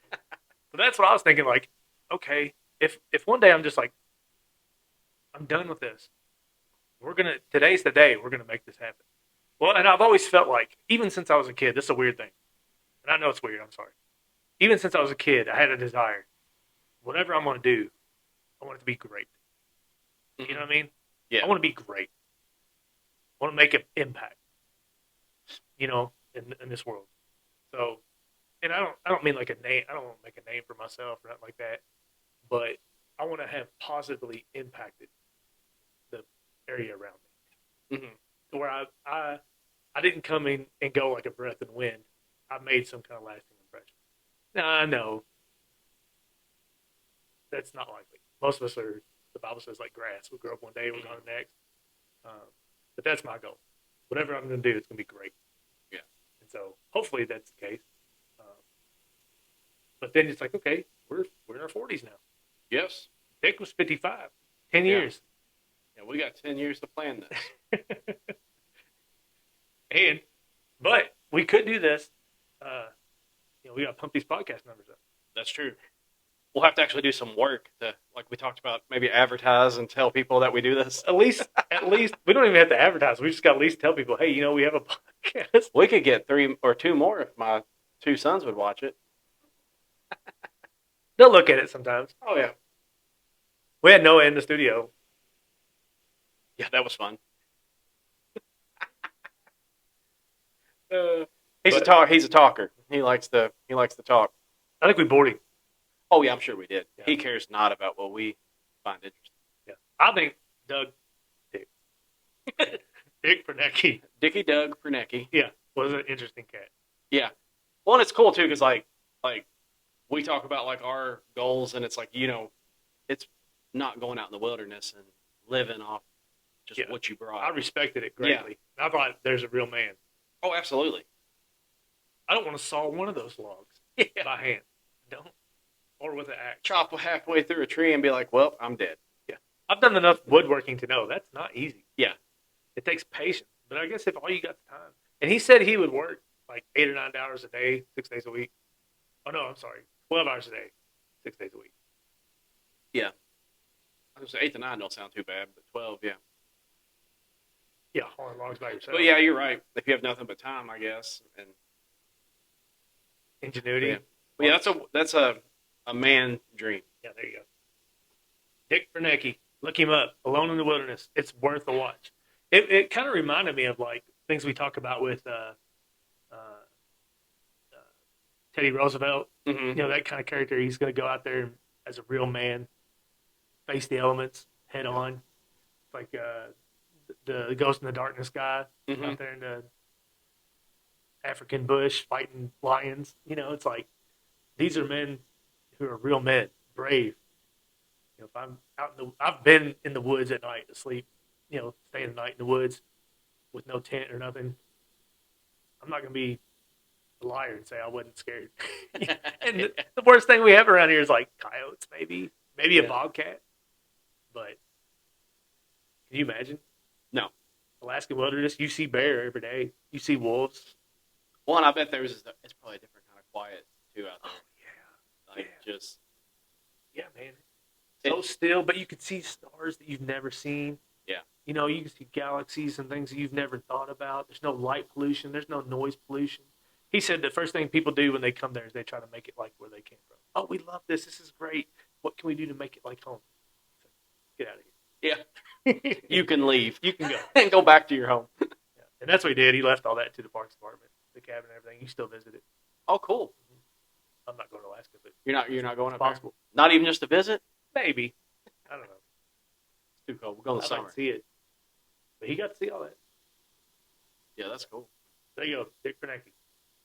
Speaker 2: But that's what I was thinking. Like, okay, if one day I'm just like, I'm done with this. Today's the day we're gonna make this happen. Well, and I've always felt like, even since I was a kid, this is a weird thing, and I know it's weird. I'm sorry. Even since I was a kid, I had a desire. Whatever I'm gonna do, I want it to be great. You know what I mean?
Speaker 1: Yeah.
Speaker 2: I want to be great. I want to make an impact. In this world. So, and I don't mean like a name. I don't want to make a name for myself or nothing like that. But I want to have positively impacted the area around me.
Speaker 1: Mhm.
Speaker 2: To where I didn't come in and go like a breath in the wind. I made some kind of lasting impression. Now I know that's not likely. Most of us are. The Bible says like grass. We grow up one day, we're gone the next. But that's my goal. Whatever I'm going to do, it's going to be great.
Speaker 1: Yeah.
Speaker 2: And so hopefully that's the case. But then it's like, okay, we're in our 40s now.
Speaker 1: Yes.
Speaker 2: Dick was 55. 10
Speaker 1: Yeah.
Speaker 2: years.
Speaker 1: Yeah, we got 10 years to plan this.
Speaker 2: But we could do this. We got to pump these podcast numbers up.
Speaker 1: That's true. We'll have to actually do some work to, like we talked about, maybe advertise and tell people that we do this.
Speaker 2: At least, we don't even have to advertise. We just got to at least tell people, hey, we have a podcast.
Speaker 1: We could get 3 or 2 more if my 2 sons would watch it.
Speaker 2: They'll look at it sometimes.
Speaker 1: Oh, yeah.
Speaker 2: We had Noah in the studio.
Speaker 1: Yeah, that was fun. He's a talker. He likes to talk.
Speaker 2: I think we bored him.
Speaker 1: Oh, yeah, I'm sure we did.
Speaker 2: Yeah.
Speaker 1: He cares not about what we find interesting.
Speaker 2: Yeah. I think Dick Proenneke,
Speaker 1: Dickie Doug Proenneke.
Speaker 2: was an interesting cat.
Speaker 1: Yeah. Well, and it's cool, too, because, like we talk about, like, our goals, and it's like, it's not going out in the wilderness and living off just
Speaker 2: Yeah.
Speaker 1: what you brought.
Speaker 2: I respected it greatly. I thought there's a real man.
Speaker 1: Oh, absolutely.
Speaker 2: I don't want to saw one of those logs
Speaker 1: Yeah.
Speaker 2: by hand. Don't. Or with an axe.
Speaker 1: Chop halfway through a tree and be like, well, I'm dead.
Speaker 2: I've done enough woodworking to know that's not easy.
Speaker 1: Yeah.
Speaker 2: It takes patience. But I guess if all you got the time. And he said he would work like 8 or 9 hours a day, 6 days a week. Oh, no, I'm sorry. 12 hours a day, 6 days a week.
Speaker 1: I was 8 to 9 don't sound too bad, but 12, yeah.
Speaker 2: Yeah, hauling logs by yourself.
Speaker 1: But yeah, you're right. If you have nothing but time, I guess. And
Speaker 2: Ingenuity.
Speaker 1: yeah, but yeah, that's a man dream.
Speaker 2: Yeah, there you go. Dick Proenneke. Look him up. Alone in the Wilderness. It's worth a watch. It kind of reminded me of like things we talk about with uh, Teddy Roosevelt.
Speaker 1: Mm-hmm.
Speaker 2: You know, that kind of character. He's going to go out there as a real man, face the elements head on. Like the Ghost in the Darkness guy
Speaker 1: Mm-hmm.
Speaker 2: out there in the African bush fighting lions. You know, it's like these are men who are real men, brave. You know, if I'm out in the, I've been in the woods at night asleep. You know, staying the night in the woods with no tent or nothing. I'm not gonna be a liar and say I wasn't scared. And the worst thing we have around here is like coyotes, maybe a
Speaker 1: Yeah.
Speaker 2: bobcat. But can you imagine?
Speaker 1: No.
Speaker 2: Alaskan wilderness, you see bear every day. You see wolves.
Speaker 1: Well, and I bet it's probably a different kind of quiet too out there.
Speaker 2: Yeah.
Speaker 1: Like just
Speaker 2: Yeah, man. So still, but you can see stars that you've never seen.
Speaker 1: Yeah.
Speaker 2: You know, you can see galaxies and things that you've never thought about. There's no light pollution. There's no noise pollution. He said the first thing people do when they come there is they try to make it like where they came from. Oh, we love this. This is great. What can we do to make it like home? Get out of
Speaker 1: yeah,
Speaker 2: here.
Speaker 1: you can leave.
Speaker 2: You can go.
Speaker 1: And go back to your home.
Speaker 2: Yeah. And that's what he did. He left all that to the Parks Department, the cabin and everything. You still visit it.
Speaker 1: Oh, cool.
Speaker 2: I'm not going to Alaska, but
Speaker 1: You're not going
Speaker 2: it's
Speaker 1: up there?
Speaker 2: possible.
Speaker 1: Not even just to visit?
Speaker 2: Maybe. I don't know.
Speaker 1: It's too cold. We'll go in the
Speaker 2: I'd
Speaker 1: summer.
Speaker 2: like to see it. But he got to see all that.
Speaker 1: Yeah, that's cool.
Speaker 2: There you go. Dick Proenneke.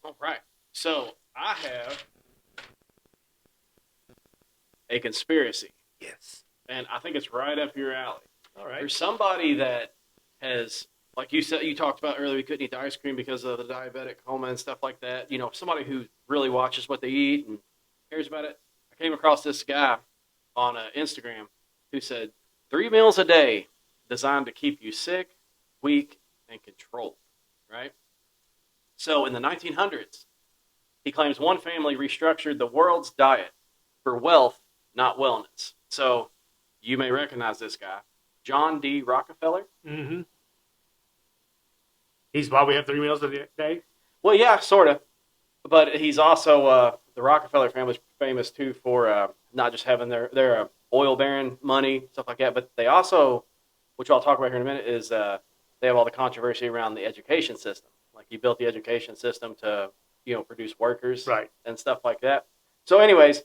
Speaker 1: All right. So I have a conspiracy,
Speaker 2: Yes.
Speaker 1: and I think it's right up your alley.
Speaker 2: All right.
Speaker 1: There's somebody that has, like you said, you talked about earlier, we couldn't eat the ice cream because of the diabetic coma and stuff like that. You know, somebody who really watches what they eat and cares about it. I came across this guy on Instagram who said 3 meals a day designed to keep you sick, weak, and controlled. Right. So in the 1900s, he claims one family restructured the world's diet for wealth, not wellness. So you may recognize this guy, John D. Rockefeller.
Speaker 2: Mm-hmm. He's why we have 3 meals a day.
Speaker 1: Well, yeah, sort of. But he's also, the Rockefeller family's famous too for not just having their oil baron money, stuff like that, but they also, which I'll talk about here in a minute, is they have all the controversy around the education system. Like he built the education system to, produce workers
Speaker 2: Right.
Speaker 1: and stuff like that. So anyways,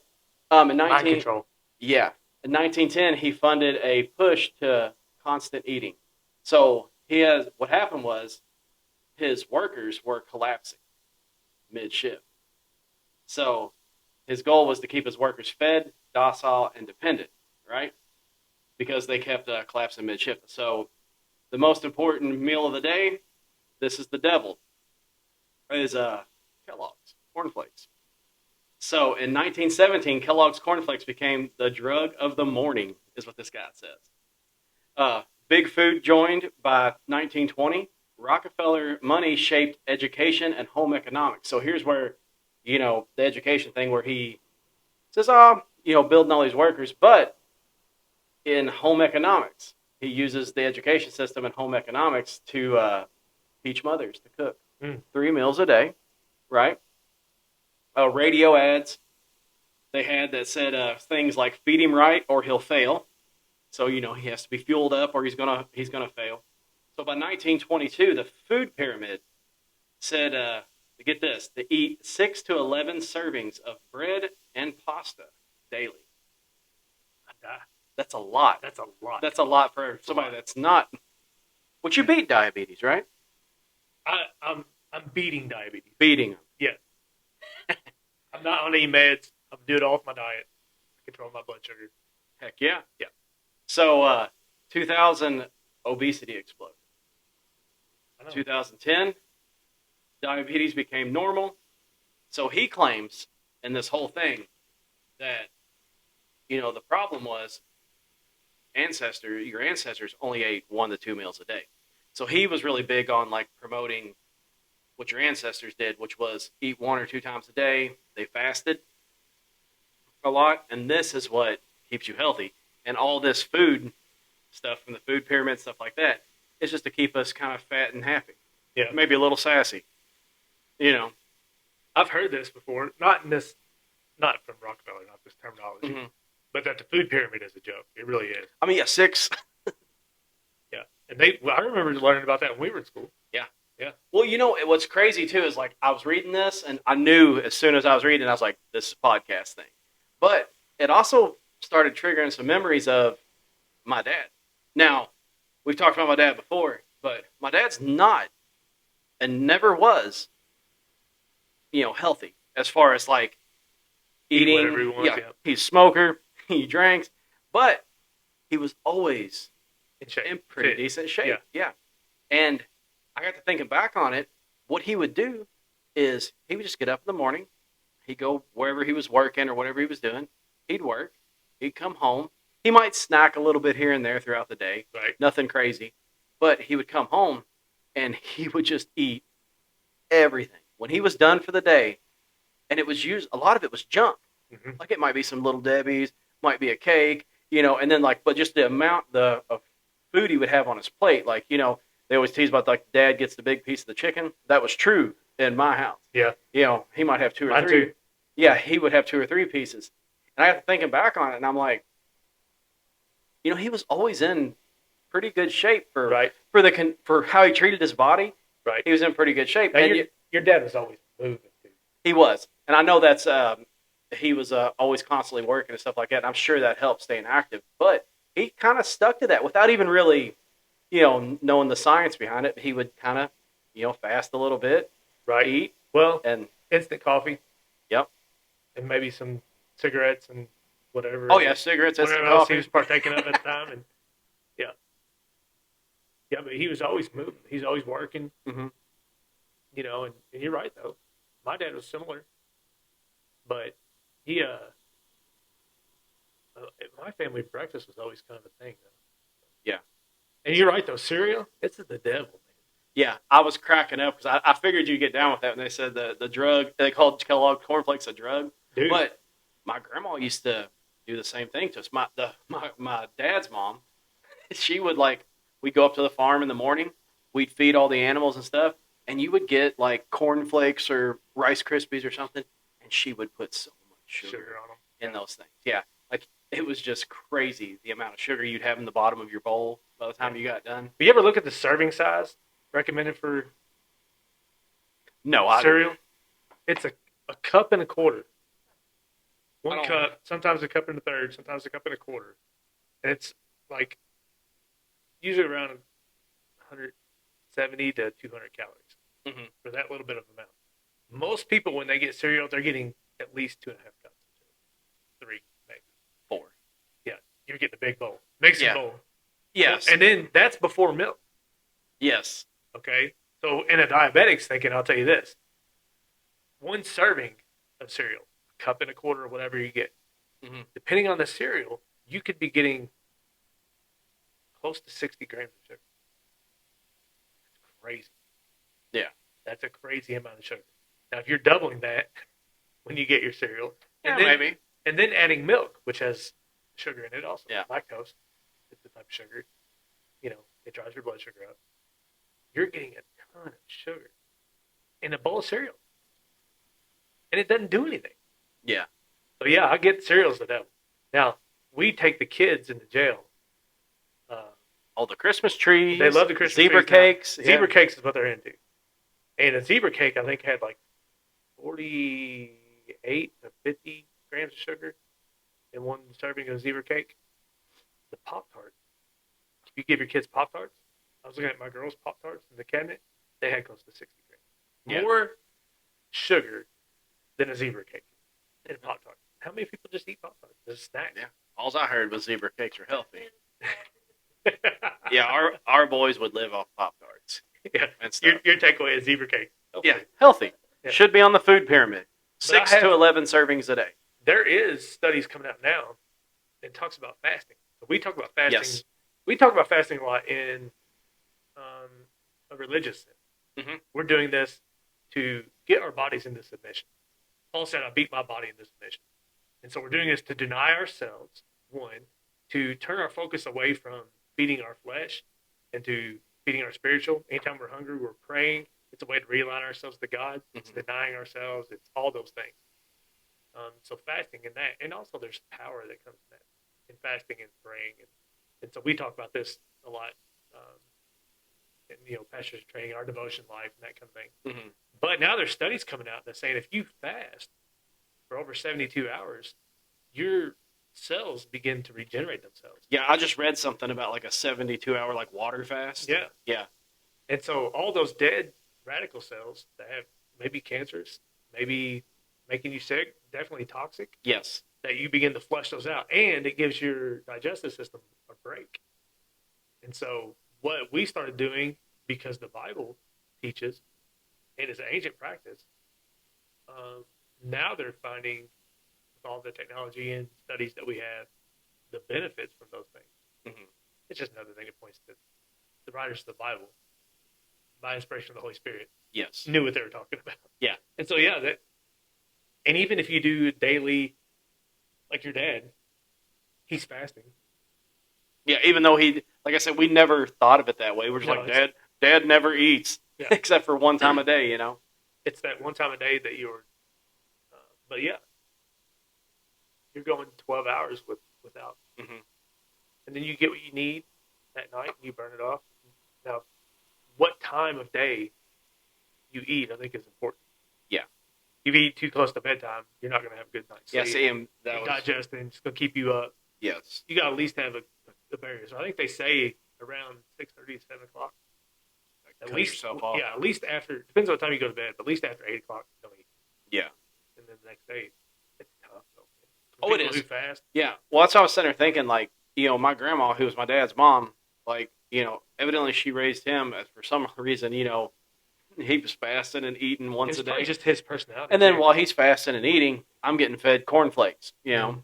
Speaker 1: in
Speaker 2: Mind control.
Speaker 1: Yeah. In 1910, he funded a push to constant eating. So what happened was his workers were collapsing mid-shift. So his goal was to keep his workers fed, docile, and dependent, right? Because they kept collapsing mid-shift. So the most important meal of the day, this is the devil, is Kellogg's cornflakes. So in 1917, Kellogg's cornflakes became the drug of the morning, is what this guy says. Big Food joined by 1920. Rockefeller money shaped education and home economics. So here's where, the education thing where he says, building all these workers. But in home economics, he uses the education system and home economics to teach mothers to cook 3 meals a day, right? Radio ads they had that said things like "feed him right or he'll fail." So he has to be fueled up or he's gonna fail. So by 1922, the food pyramid said to get this, to eat 6 to 11 servings of bread and pasta daily. That's a lot.
Speaker 2: That's a lot.
Speaker 1: That's a lot for somebody that's not. But you beat diabetes, right?
Speaker 2: I'm beating diabetes.
Speaker 1: Beating them.
Speaker 2: Yeah. I'm not on any meds. I'm doing it all with my diet. Control my blood sugar.
Speaker 1: Heck yeah.
Speaker 2: Yeah.
Speaker 1: So 2000, obesity exploded.
Speaker 2: I know.
Speaker 1: 2010, diabetes became normal. So he claims in this whole thing that, the problem was your ancestors only ate 1 to 2 meals a day. So he was really big on like promoting what your ancestors did, which was eat 1 or 2 times a day. They fasted a lot, and this is what keeps you healthy. And all this food stuff from the food pyramid, stuff like that, it's just to keep us kind of fat and happy.
Speaker 2: Yeah.
Speaker 1: Maybe a little sassy. You know.
Speaker 2: I've heard this before, not from Rockefeller, not this terminology,
Speaker 1: Mm-hmm.
Speaker 2: but that the food pyramid is a joke. It really is.
Speaker 1: I mean, yeah, 6.
Speaker 2: Yeah. And I remember learning about that when we were in school.
Speaker 1: Yeah.
Speaker 2: Yeah.
Speaker 1: Well, what's crazy too is like I was reading this and I knew as soon as I was reading, I was like, this is a podcast thing. But it also started triggering some memories of my dad. Now, we've talked about my dad before, but my dad's not and never was, healthy as far as like eating.
Speaker 2: Whatever he wants, yeah.
Speaker 1: He's a smoker, he drinks, but he was always in pretty decent shape. Yeah. And I got to thinking back on it. What he would do is he would just get up in the morning. He'd go wherever he was working or whatever he was doing. He'd work. He'd come home. He might snack a little bit here and there throughout the day.
Speaker 2: Right.
Speaker 1: Nothing crazy. But he would come home and he would just eat everything. When he was done for the day, and it was a lot of it was junk.
Speaker 2: Mm-hmm.
Speaker 1: Like it might be some Little Debbie's, might be a cake, and then but just the amount of food he would have on his plate, like, they always tease about like dad gets the big piece of the chicken. That was true in my house.
Speaker 2: Yeah.
Speaker 1: He might have 2 or
Speaker 2: Mine
Speaker 1: 3.
Speaker 2: too.
Speaker 1: Yeah, he would have 2 or 3 pieces. And I got to thinking back on it, and I'm like, he was always in pretty good shape for for how he treated his body.
Speaker 2: Right.
Speaker 1: He was in pretty good shape.
Speaker 2: Now,
Speaker 1: And
Speaker 2: your dad was always moving too.
Speaker 1: he was, and I know that's he was always constantly working and stuff like that. And I'm sure that helped staying active. But he kind of stuck to that without even really, knowing the science behind it. He would kind of, fast a little bit,
Speaker 2: Right.
Speaker 1: eat,
Speaker 2: Well,
Speaker 1: and
Speaker 2: instant coffee.
Speaker 1: Yep.
Speaker 2: And maybe some cigarettes and whatever.
Speaker 1: Oh yeah, cigarettes,
Speaker 2: Whatever
Speaker 1: instant
Speaker 2: else
Speaker 1: coffee.
Speaker 2: he was partaking of at the time, and yeah. Yeah, but he was always moving. He's always working.
Speaker 1: Mm-hmm.
Speaker 2: And you're right though. My dad was similar, but he at my family breakfast was always kind of a thing though.
Speaker 1: Yeah.
Speaker 2: And you're right though. Cereal, it's the devil, man.
Speaker 1: Yeah, I was cracking up because I figured you'd get down with that when they said the drug. They called Kellogg cornflakes a drug.
Speaker 2: Dude.
Speaker 1: But my grandma used to do the same thing to us. My dad's mom, she would we'd go up to the farm in the morning. We'd feed all the animals and stuff, and you would get like cornflakes or Rice Krispies or something, and she would put so much sugar
Speaker 2: on them
Speaker 1: in those things. Yeah, like it was just crazy the amount of sugar you'd have in the bottom of your bowl by the time you got done.
Speaker 2: But you ever look at the serving size recommended for
Speaker 1: No,
Speaker 2: cereal? It's a cup and a quarter.
Speaker 1: I
Speaker 2: One
Speaker 1: don't-
Speaker 2: cup, sometimes a cup and a third, sometimes a cup and a quarter. And it's like usually around 170 to 200 calories
Speaker 1: Mhm.
Speaker 2: for that little bit of amount. Most people, when they get cereal, they're getting at least 2.5 cups of cereal. 3, maybe.
Speaker 1: 4.
Speaker 2: Yeah, you're getting a big bowl. Mixing
Speaker 1: Yeah.
Speaker 2: bowl.
Speaker 1: Yes.
Speaker 2: And then that's before milk.
Speaker 1: Yes.
Speaker 2: Okay? So in a diabetic's thinking, I'll tell you this. One serving of cereal, a cup and a quarter or whatever you get,
Speaker 1: Mhm.
Speaker 2: depending on the cereal, you could be getting close to 60 grams of sugar. That's crazy.
Speaker 1: Yeah.
Speaker 2: That's a crazy amount of sugar. Now, if you're doubling that when you get your cereal,
Speaker 1: Yeah,
Speaker 2: and then,
Speaker 1: maybe.
Speaker 2: and then adding milk, which has sugar in it also,
Speaker 1: Yeah.
Speaker 2: lactose, it's the type of sugar, it drives your blood sugar up. You're getting a ton of sugar in a bowl of cereal. And it doesn't do anything.
Speaker 1: Yeah.
Speaker 2: So, yeah, I get cereals the devil. Now, we take the kids into jail.
Speaker 1: All the Christmas trees.
Speaker 2: They love the Christmas
Speaker 1: zebra
Speaker 2: trees now.
Speaker 1: cakes. Yeah.
Speaker 2: Zebra cakes is what they're into. And a zebra cake, I think, had like 48 to 50 grams of sugar in one serving of zebra cake. The Pop-Tart. If you give your kids Pop-Tarts, I was looking at my girls' Pop-Tarts in the cabinet, they had close to 60 grams.
Speaker 1: Yeah.
Speaker 2: More sugar than a zebra cake in a Pop-Tart. How many people just eat Pop-Tarts as a snack?
Speaker 1: Yeah. All I heard was zebra cakes are healthy. Yeah, our boys would live off Pop-Tarts
Speaker 2: Yeah.
Speaker 1: and stuff.
Speaker 2: Your takeaway is zebra cake.
Speaker 1: Yeah, healthy.
Speaker 2: Yeah.
Speaker 1: Should be on the food pyramid.
Speaker 2: But I
Speaker 1: 6
Speaker 2: have-
Speaker 1: to 11 servings a day.
Speaker 2: There is studies coming out now that talks about fasting. So we talk about fasting.
Speaker 1: Yes.
Speaker 2: We talk about fasting a lot in a religious sense.
Speaker 1: Mhm.
Speaker 2: We're doing this to get our bodies into submission. Paul said, "I beat my body into submission," and so we're doing this to deny ourselves. One, to turn our focus away from feeding our flesh and to feeding our spiritual. Anytime we're hungry, we're praying. It's a way to realign ourselves to God. It's denying ourselves. It's all those things. So fasting and that, and also there's power that comes from that in fasting and praying, and so we talk about this a lot. And, pastors training, our devotion life, and that kind of thing.
Speaker 1: Mm-hmm.
Speaker 2: But now there's studies coming out that saying if you fast for over 72 hours, your cells begin to regenerate themselves.
Speaker 1: Yeah, I just read something about like a 72-hour like water fast.
Speaker 2: Yeah.
Speaker 1: Yeah.
Speaker 2: And so all those dead radical cells that have maybe cancerous, maybe making you sick, definitely toxic,
Speaker 1: Yes.
Speaker 2: that you begin to flush those out. And it gives your digestive system a break. And so what we started doing, because the Bible teaches, and it's an ancient practice, now they're finding, with all the technology and studies that we have, the benefits from those things.
Speaker 1: Mm-hmm.
Speaker 2: It's just another thing that points to the writers of the Bible, by inspiration of the Holy Spirit,
Speaker 1: Yes.
Speaker 2: knew what they were talking about.
Speaker 1: Yeah.
Speaker 2: And so, and even if you do daily, like your dad, he's fasting.
Speaker 1: Yeah, even though like I said, we never thought of it that way. We're just
Speaker 2: No,
Speaker 1: like, Dad never eats,
Speaker 2: Yeah.
Speaker 1: except for one time a day,
Speaker 2: It's that one time a day that but yeah, you're going 12 hours without.
Speaker 1: Mm-hmm.
Speaker 2: And then you get what you need at night and you burn it off. Now, what time of day you eat, I think, is important.
Speaker 1: Yeah.
Speaker 2: If you eat too close to bedtime, you're not going to have a good night's sleep.
Speaker 1: Yeah, see, that was...
Speaker 2: Digesting, it's going to keep you up.
Speaker 1: Yes.
Speaker 2: You got to at least have a barrier. So I think they say around 6:30 to 7 o'clock. At least,
Speaker 1: yourself off.
Speaker 2: yeah, at least after, depends on what time you go to bed, but at least after 8 o'clock, don't eat.
Speaker 1: Yeah.
Speaker 2: And then the next day, it's tough. Though.
Speaker 1: Oh, it
Speaker 2: People
Speaker 1: is.
Speaker 2: who fast.
Speaker 1: Yeah. Well, that's what I was sitting there thinking, like, my grandma, who was my dad's mom, like, evidently she raised him for some reason, he was fasting and eating once
Speaker 2: It's
Speaker 1: a
Speaker 2: probably
Speaker 1: day.
Speaker 2: just his personality.
Speaker 1: And then
Speaker 2: too.
Speaker 1: while he's fasting and eating, I'm getting fed cornflakes,
Speaker 2: Yeah.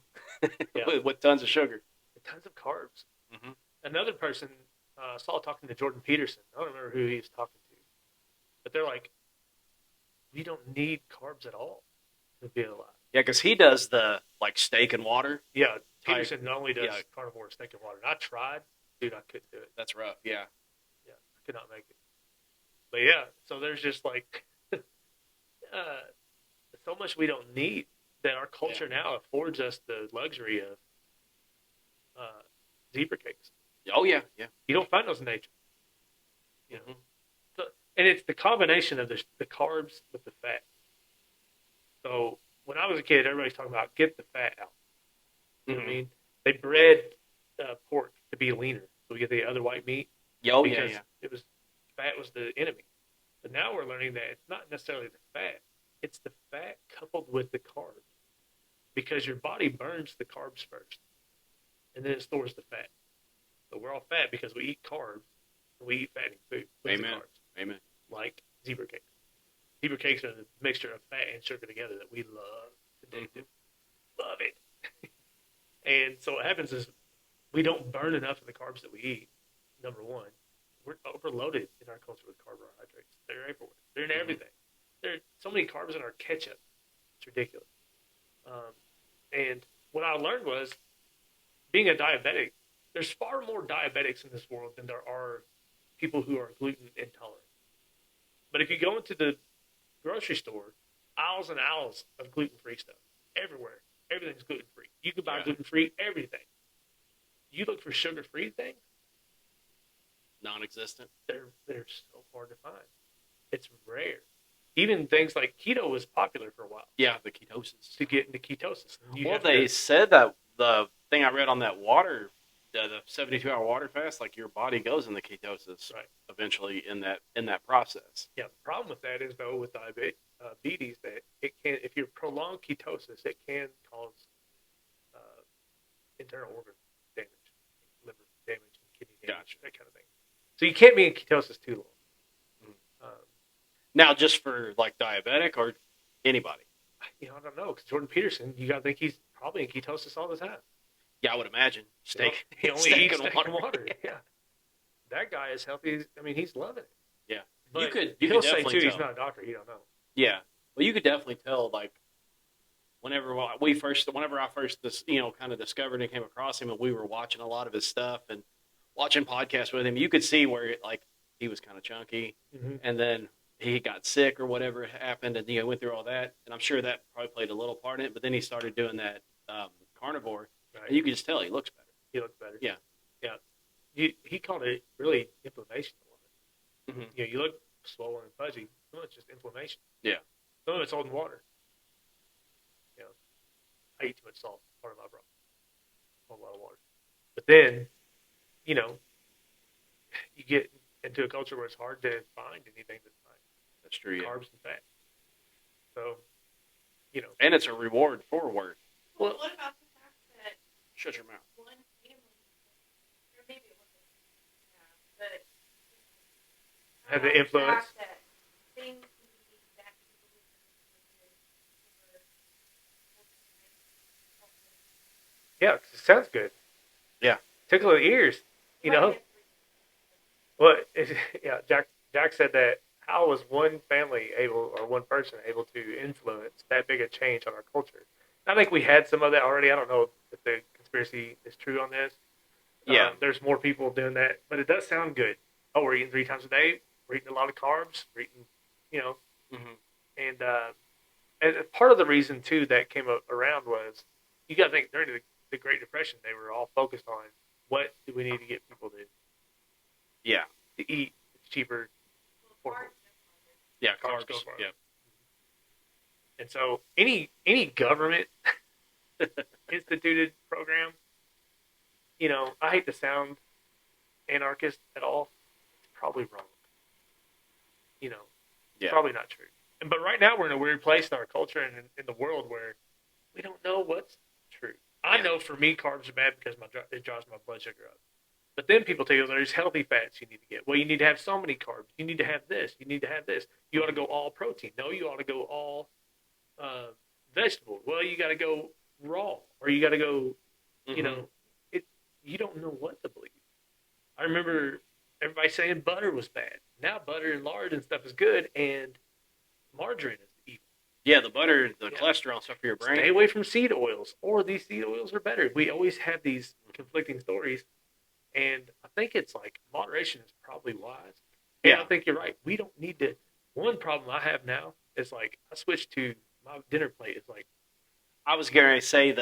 Speaker 1: with tons of sugar.
Speaker 2: Tons of carbs.
Speaker 1: Mm-hmm.
Speaker 2: Another person I saw talking to Jordan Peterson. I don't remember who he was talking to, but they're like, "We don't need carbs at all to be alive."
Speaker 1: Yeah, because he does the like steak and water.
Speaker 2: Yeah, Peterson not only does
Speaker 1: yeah.
Speaker 2: carnivore steak and water. And I tried, dude. I couldn't do it.
Speaker 1: That's rough. Yeah.
Speaker 2: Yeah, I could not make it. But yeah, so there's just like so much we don't need that our culture now affords us the luxury of zebra cakes.
Speaker 1: Oh yeah, yeah.
Speaker 2: You don't find those in nature.
Speaker 1: Mm-hmm.
Speaker 2: So, and it's the combination of the carbs with the fat. So when I was a kid, everybody's talking about get the fat out. You know what I mean? They bred pork to be leaner, so we get the other white meat.
Speaker 1: Oh
Speaker 2: because
Speaker 1: yeah.
Speaker 2: Fat was the enemy. But now we're learning that it's not necessarily the fat; it's the fat coupled with the carbs, because your body burns the carbs first, and then it stores the fat. So we're all fat because we eat carbs and we eat fattening food with
Speaker 1: Amen.
Speaker 2: the carbs.
Speaker 1: Amen.
Speaker 2: Like zebra cakes. Zebra cakes are the mixture of fat and sugar together that we love. Love it. And so what happens is we don't burn enough of the carbs that we eat. Number one, we're overloaded in our culture with carbohydrates. They're everywhere. They're in everything. There are so many carbs in our ketchup. It's ridiculous. And what I learned was, being a diabetic, there's far more diabetics in this world than there are people who are gluten intolerant. But if you go into the grocery store, aisles and aisles of gluten-free stuff everywhere. Everything's gluten-free. You can buy gluten-free everything. You look for sugar-free things,
Speaker 1: non-existent.
Speaker 2: They're so hard to find. It's rare. Even things like keto was popular for a while.
Speaker 1: Yeah, the ketosis.
Speaker 2: To get into ketosis.
Speaker 1: Well, they said that the thing I read on that water, the 72-hour water fast, like your body goes into ketosis eventually in that process.
Speaker 2: Yeah, the problem with that is, though, with diabetes, that it can, if you're prolonged ketosis, it can cause internal organ damage, liver damage, kidney damage, that kind of thing. So you can't be in ketosis too long.
Speaker 1: Now, just for like diabetic or anybody?
Speaker 2: I don't know, because Jordan Peterson, you got to think he's probably in ketosis all the time.
Speaker 1: Yeah, I would imagine. Steak.
Speaker 2: He only eats steak and water. Yeah. That guy is healthy. I mean, he's loving it.
Speaker 1: Yeah.
Speaker 2: But
Speaker 1: you
Speaker 2: he'll
Speaker 1: could
Speaker 2: say,
Speaker 1: definitely
Speaker 2: too,
Speaker 1: tell.
Speaker 2: he's not a doctor. He don't know.
Speaker 1: Yeah. Well, you could definitely tell, like, whenever I first kind of discovered and came across him, and we were watching a lot of his stuff and watching podcasts with him, you could see where, like, he was kind of chunky,
Speaker 2: Mm-hmm.
Speaker 1: and then he got sick or whatever happened, and went through all that, and I'm sure that probably played a little part in it. But then he started doing that carnivore,
Speaker 2: Right.
Speaker 1: and you can just tell he looks better.
Speaker 2: He looks better.
Speaker 1: Yeah.
Speaker 2: Yeah. He called it really inflammation.
Speaker 1: Mm-hmm.
Speaker 2: You look swollen and fuzzy. Some of it's just inflammation.
Speaker 1: Yeah.
Speaker 2: Some of it's holding water. I eat too much salt. Part of my problem. A whole lot of water. But then, you get into a culture where it's hard to find anything that's fine.
Speaker 1: That's true. Yeah.
Speaker 2: Carbs and fat. So,
Speaker 1: And it's a reward for work.
Speaker 3: Well, what about the fact that
Speaker 1: Shut your mouth.
Speaker 3: one family, or maybe it wasn't, but
Speaker 2: Had the influence.
Speaker 3: fact that things can be that easily
Speaker 2: Yeah, 'cause it sounds good.
Speaker 1: Yeah.
Speaker 2: Tickle the ears. Well, yeah. Jack said that how was one family able, or one person able to influence that big a change on our culture? I think we had some of that already. I don't know if the conspiracy is true on this.
Speaker 1: Yeah.
Speaker 2: There's more people doing that, but it does sound good. Oh, we're eating 3 times a day. We're eating a lot of carbs. We're eating,
Speaker 1: Mm-hmm.
Speaker 2: and part of the reason too that came around was you got to think during the Great Depression they were all focused on what do we need to get people
Speaker 1: Yeah.
Speaker 2: to eat. It's cheaper.
Speaker 1: Yeah.
Speaker 2: Carbs
Speaker 1: Carbs.
Speaker 2: go for it.
Speaker 1: Yeah.
Speaker 2: And so any government instituted program, I hate to sound anarchist at all. It's probably wrong.
Speaker 1: Yeah.
Speaker 2: Probably not true. But right now we're in a weird place in our culture and in the world where we don't know what's true. I know for me carbs are bad because it drives my blood sugar up. But then people tell you there's healthy fats you need to get. Well, you need to have so many carbs. You need to have this. You need to have this. You ought to go all protein. No, you ought to go all vegetable. Well, you got to go raw, or you got to go.
Speaker 1: Mm-hmm.
Speaker 2: You don't know what to believe. I remember everybody saying butter was bad. Now butter and lard and stuff is good, and margarine is evil.
Speaker 1: Yeah, the butter, the cholesterol and stuff for your brain.
Speaker 2: Stay away from seed oils, or these seed oils are better. We always have these conflicting stories, and I think it's like moderation is probably wise. And
Speaker 1: Yeah.
Speaker 2: I think you're right. We don't need to. One problem I have now is like I switched to my dinner plate. It's like
Speaker 1: I was going to say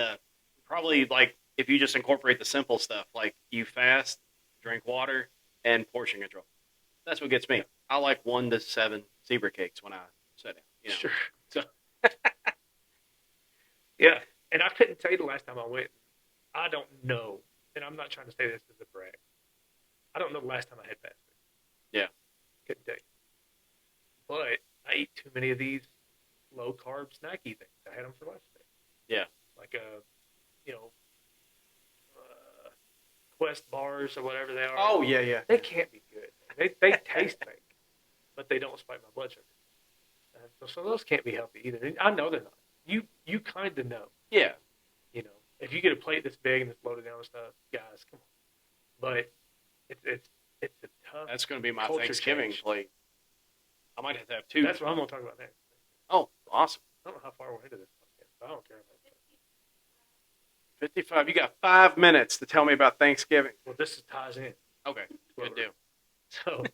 Speaker 1: probably like if you just incorporate the simple stuff, like you fast, drink water, and portion control. That's what gets me. I like 1 to 7 zebra cakes when I sit down.
Speaker 2: Sure.
Speaker 1: So
Speaker 2: Yeah, and I couldn't tell you the last time I went. I don't know, and I'm not trying to say this as a brag. I don't know the last time I had fast food.
Speaker 1: Yeah.
Speaker 2: Couldn't tell you. But I eat too many of these low carb snacky things. I had them for lunch today.
Speaker 1: Yeah.
Speaker 2: Like Quest bars or whatever they are.
Speaker 1: Oh yeah.
Speaker 2: They can't be good. They taste fake, but they don't spike my blood sugar. So those can't be healthy either. And I know they're not. You kind of know.
Speaker 1: Yeah.
Speaker 2: If you get a plate this big and it's loaded down with stuff, guys, come on. But it's a tough.
Speaker 1: That's going to be my
Speaker 2: culture
Speaker 1: Thanksgiving
Speaker 2: change.
Speaker 1: plate. I might have to have 2.
Speaker 2: That's what I'm going to talk about next.
Speaker 1: Oh, awesome.
Speaker 2: I don't know how far we're into this podcast, but I don't care about it.
Speaker 1: 55. You got 5 minutes to tell me about Thanksgiving.
Speaker 2: Well, this ties in.
Speaker 1: Okay. Good deal.
Speaker 2: So,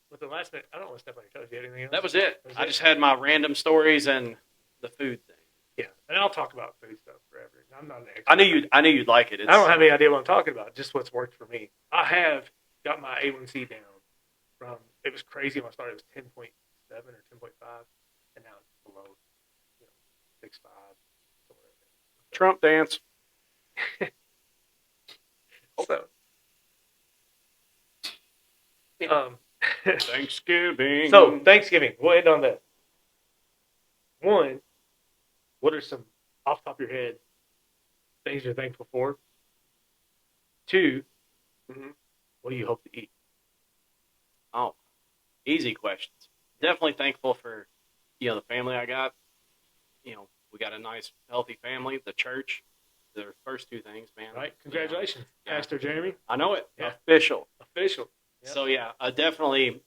Speaker 2: with the last minute, I don't know what Stephanie told you. Anything else?
Speaker 1: That was it. I just had my random stories and the food thing.
Speaker 2: Yeah, and I'll talk about food stuff forever. I'm not an expert.
Speaker 1: I knew you'd like it.
Speaker 2: I don't have any idea what I'm talking about. Just what's worked for me. I have got my A1C down from. It was crazy when I started. It was 10.7 or 10.5, and now it's below, 6.5.
Speaker 1: Trump dance.
Speaker 2: So,
Speaker 1: Thanksgiving.
Speaker 2: so Thanksgiving. We'll end on that. One, what are some off the top of your head things you're thankful for? 2, what do you hope to eat?
Speaker 1: Oh, easy questions. Definitely thankful for, the family I got. We got a nice, healthy family. The church, the first 2 things, man.
Speaker 2: Right? Congratulations,
Speaker 1: Yeah.
Speaker 2: Pastor Jeremy.
Speaker 1: I know it.
Speaker 2: Yeah.
Speaker 1: Official.
Speaker 2: Official. Yep.
Speaker 1: So yeah, definitely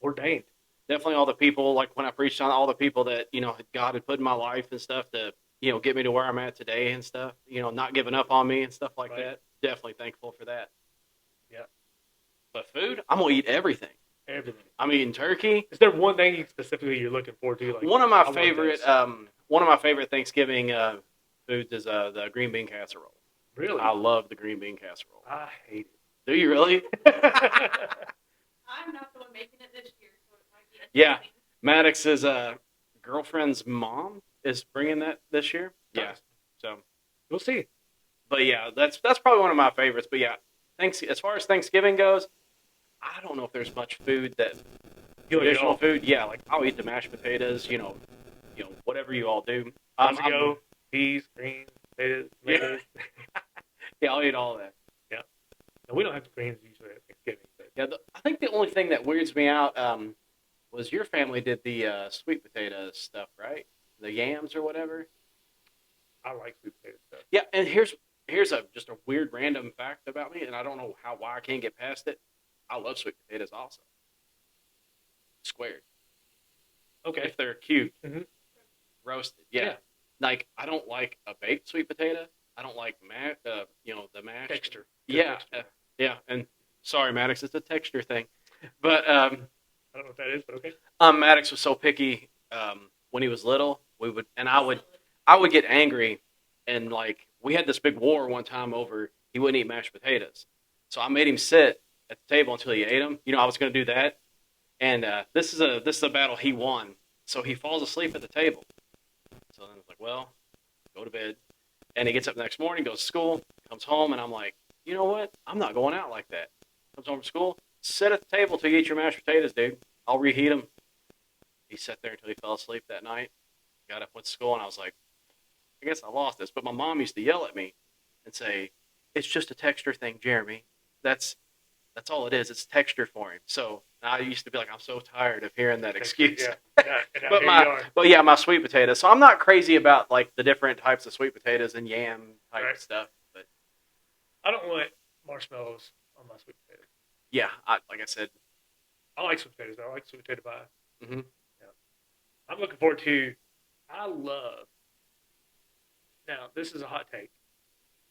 Speaker 2: Ordained.
Speaker 1: definitely all the people, like when I preached on all the people that, God had put in my life and stuff to, get me to where I'm at today and stuff, not giving up on me and stuff like
Speaker 2: Right.
Speaker 1: that. Definitely thankful for that.
Speaker 2: Yeah.
Speaker 1: But food, I'm gonna eat everything.
Speaker 2: Everything.
Speaker 1: I'm eating turkey.
Speaker 2: Is there one thing specifically you're looking forward to? Like
Speaker 1: One of my
Speaker 2: I want
Speaker 1: favorite,
Speaker 2: this.
Speaker 1: one of my favorite Thanksgiving foods is the green bean casserole.
Speaker 2: Really?
Speaker 1: I love the green bean casserole.
Speaker 2: I hate
Speaker 1: Do you really?
Speaker 2: it.
Speaker 3: I'm not the one making it this year, so it might be
Speaker 1: Yeah.
Speaker 3: interesting.
Speaker 1: Maddox's girlfriend's mom is bringing that this year. Yeah.
Speaker 2: Nice.
Speaker 1: So,
Speaker 2: We'll see.
Speaker 1: but yeah, that's probably one of my favorites. But yeah, thanks. As far as Thanksgiving goes, I don't know if there's much food that
Speaker 2: You'll eat it
Speaker 1: traditional
Speaker 2: all.
Speaker 1: food. Yeah, like I'll eat the mashed potatoes. Whatever you all do.
Speaker 2: Go, peas, greens, potatoes,
Speaker 1: Yeah.
Speaker 2: tomatoes.
Speaker 1: Yeah, I'll eat all that.
Speaker 2: No, we don't have greens usually at Thanksgiving. But
Speaker 1: Yeah, I think the only thing that weirds me out was your family did the sweet potato stuff, right? The yams or whatever.
Speaker 2: I like sweet potato stuff.
Speaker 1: Yeah, and here's just a weird random fact about me, and I don't know why I can't get past it. I love sweet potatoes also. Squared.
Speaker 2: Okay.
Speaker 1: If they're cubed,
Speaker 2: Mhm.
Speaker 1: roasted. Yeah.
Speaker 2: Yeah.
Speaker 1: Like I don't like a baked sweet potato. I don't like the mash
Speaker 2: Texture. Good
Speaker 1: Yeah,
Speaker 2: texture.
Speaker 1: yeah. And sorry, Maddox, it's a texture thing. But
Speaker 2: I don't know what that is, but okay.
Speaker 1: Maddox was so picky when he was little. I would get angry, and like we had this big war one time over he wouldn't eat mashed potatoes, so I made him sit at the table until he ate them. I was going to do that, and this is a battle he won. So he falls asleep at the table. So then it's like, well, go to bed, and he gets up the next morning, goes to school, comes home, and I'm like, you know what? I'm not going out like that. Comes home from school, sit at the table till you eat your mashed potatoes, dude. I'll reheat them. He sat there until he fell asleep that night. Got up, went to school, and I was like, I guess I lost this. But my mom used to yell at me and say, "It's just a texture thing, Jeremy. That's all it is. It's texture for him." So I used to be like, I'm so tired of hearing that excuse.
Speaker 2: Yeah. And now
Speaker 1: But
Speaker 2: here you are.
Speaker 1: my sweet potatoes. So I'm not crazy about like the different types of sweet potatoes and yam type
Speaker 2: Right.
Speaker 1: stuff. But
Speaker 2: I don't want marshmallows on my sweet potatoes.
Speaker 1: yeah, like I said,
Speaker 2: I like sweet potatoes. I like sweet potato pie.
Speaker 1: Mhm.
Speaker 2: Yeah. I'm looking forward to. I love. Now this is a hot take.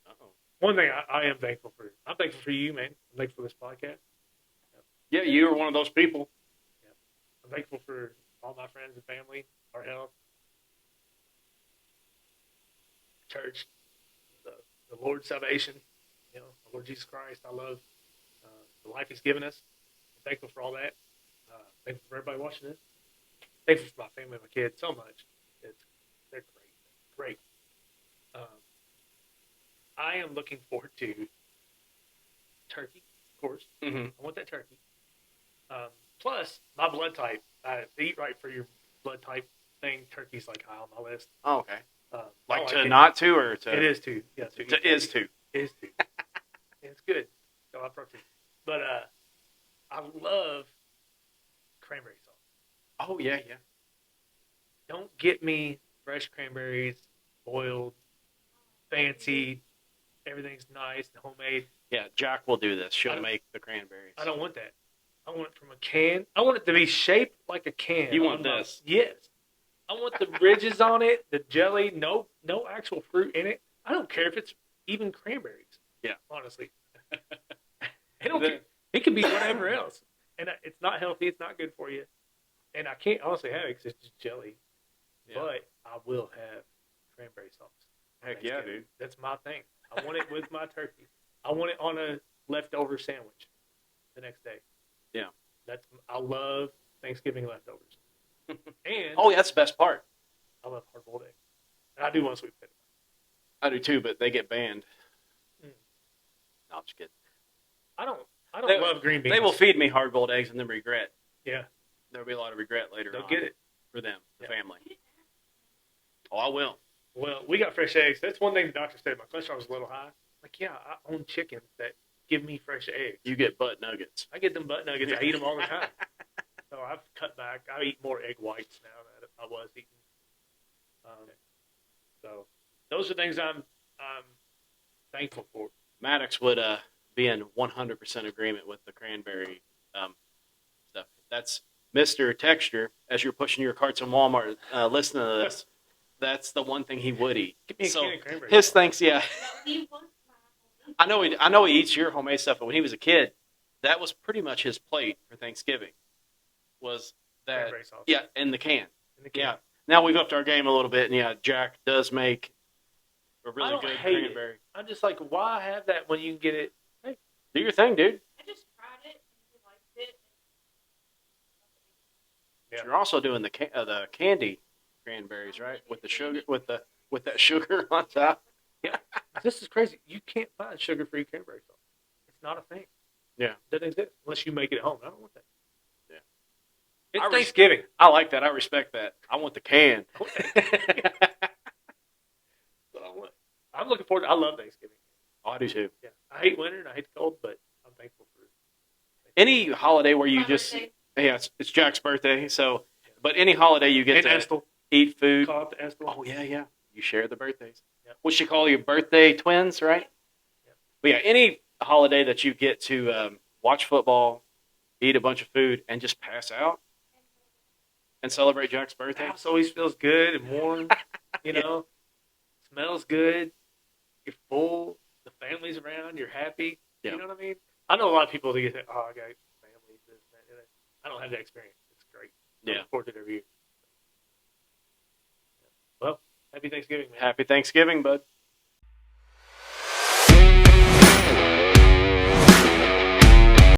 Speaker 1: uh-oh.
Speaker 2: One thing I am thankful for. I'm thankful for you, man. I'm thankful for this podcast.
Speaker 1: Yeah, you were one of those people.
Speaker 2: I'm thankful for all my friends and family, our health, church, the Lord's salvation. The Lord Jesus Christ. I love the life He's given us. I'm thankful for all that. Thankful for everybody watching this. Thankful for my family and my kids so much. They're great. I am looking forward to turkey, of course.
Speaker 1: Mm-hmm.
Speaker 2: I want that turkey. Plus, my blood type. The Eat Right for Your blood type thing. Turkey's like high on my list.
Speaker 1: Oh, okay.
Speaker 2: I
Speaker 1: Like to
Speaker 2: it.
Speaker 1: not to or to?
Speaker 2: It is too. Yeah,
Speaker 1: To is to.
Speaker 2: It is too. It's good. Got a lot of protein. But I love cranberry sauce.
Speaker 1: Oh yeah.
Speaker 2: Don't get me fresh cranberries, boiled, fancy. Everything's nice and homemade.
Speaker 1: Yeah, Jack will do this.
Speaker 2: I
Speaker 1: She'll
Speaker 2: don't-
Speaker 1: make the cranberries.
Speaker 2: I don't want that. I want it from a can. I want it to be shaped like a can.
Speaker 1: You want
Speaker 2: on my-
Speaker 1: this?
Speaker 2: Yes. I want the ridges on it, the jelly, no actual fruit in it. I don't care if it's even cranberries.
Speaker 1: Yeah.
Speaker 2: Honestly. I don't care. It can be whatever else. And it's not healthy. It's not good for you. And I can't honestly have it because it's just jelly.
Speaker 1: Yeah.
Speaker 2: But I will have cranberry sauce. on
Speaker 1: Heck yeah,
Speaker 2: Thanksgiving.
Speaker 1: dude.
Speaker 2: That's my thing. I want it with my turkey. I want it on a leftover sandwich the next day.
Speaker 1: Yeah.
Speaker 2: I love Thanksgiving leftovers. And
Speaker 1: Oh, yeah, that's the best part.
Speaker 2: I love hard boiled eggs. And I do want sweet potato.
Speaker 1: I do too, but they get banned.
Speaker 2: Mm.
Speaker 1: No, I'm just kidding.
Speaker 2: I don't
Speaker 1: They-
Speaker 2: love green beans.
Speaker 1: They will feed me hard-boiled eggs and then regret.
Speaker 2: Yeah.
Speaker 1: There'll be a lot of regret later
Speaker 2: They'll
Speaker 1: on
Speaker 2: get it.
Speaker 1: for them, the
Speaker 2: Yeah.
Speaker 1: family. Oh, I will.
Speaker 2: Well, we got fresh eggs. That's one thing the doctor said. My cholesterol was a little high. Like, yeah, I own chickens that give me fresh eggs.
Speaker 1: You get butt nuggets.
Speaker 2: I get them butt nuggets. I eat them all the time. So I've cut back. I eat more egg whites now than I was eating. So those are things I'm thankful for.
Speaker 1: Maddox would be in 100% agreement with the cranberry stuff. That's Mr. Texture. As you're pushing your carts in Walmart, listening to this, that's the one thing he would eat.
Speaker 2: Give me a
Speaker 1: So
Speaker 2: can of cranberry
Speaker 1: his
Speaker 2: sauce.
Speaker 1: thanks, yeah.
Speaker 3: He wants my
Speaker 1: I know he eats your homemade stuff, but when he was a kid, that was pretty much his plate for Thanksgiving. Was that
Speaker 2: Cranberry sauce.
Speaker 1: yeah, in the can.
Speaker 2: In the can.
Speaker 1: Yeah. Now we've upped our game a little bit, and yeah, Jack does make a
Speaker 2: I
Speaker 1: really
Speaker 2: don't
Speaker 1: good
Speaker 2: hate
Speaker 1: cranberry.
Speaker 2: it. I'm just like, why have that when you can get it? Hey,
Speaker 1: Do your thing, dude.
Speaker 3: I just tried it and he liked it.
Speaker 2: Yeah.
Speaker 1: You're also doing the candy cranberries, right? With the sugar, with that sugar on top.
Speaker 2: this is crazy. You can't find sugar-free cranberry sauce. It's not a thing.
Speaker 1: Yeah.
Speaker 2: It doesn't exist unless you make it at home. I don't want that.
Speaker 1: Yeah.
Speaker 2: It's
Speaker 1: I res-
Speaker 2: Thanksgiving.
Speaker 1: I like that. I respect that. I want the can.
Speaker 2: That's what I want. I'm looking forward to. I love Thanksgiving.
Speaker 1: Oh, I do too.
Speaker 2: Yeah, I hate winter and I hate the cold, but I'm thankful for it.
Speaker 1: Any holiday where you
Speaker 3: My
Speaker 1: just
Speaker 3: birthday.
Speaker 1: yeah, it's Jack's birthday, so but any holiday you get
Speaker 2: And
Speaker 1: to
Speaker 2: Estel.
Speaker 1: eat food.
Speaker 2: Call it the Estel.
Speaker 1: Oh yeah. You share the birthdays.
Speaker 2: Yep.
Speaker 1: What you call your birthday twins, right?
Speaker 2: Yep.
Speaker 1: But yeah, any holiday that you get to watch football, eat a bunch of food, and just pass out and celebrate Jack's
Speaker 2: The
Speaker 1: birthday.
Speaker 2: house always feels good and warm. You know, smells good. You're full. The family's around. You're happy.
Speaker 1: Yeah.
Speaker 2: You know what I mean? I know a lot of people that get that. Oh, I got family. This, that. I don't have that experience. It's great. I
Speaker 1: Yeah.
Speaker 2: look forward to it every year. Well, happy Thanksgiving, man.
Speaker 1: Happy Thanksgiving, bud.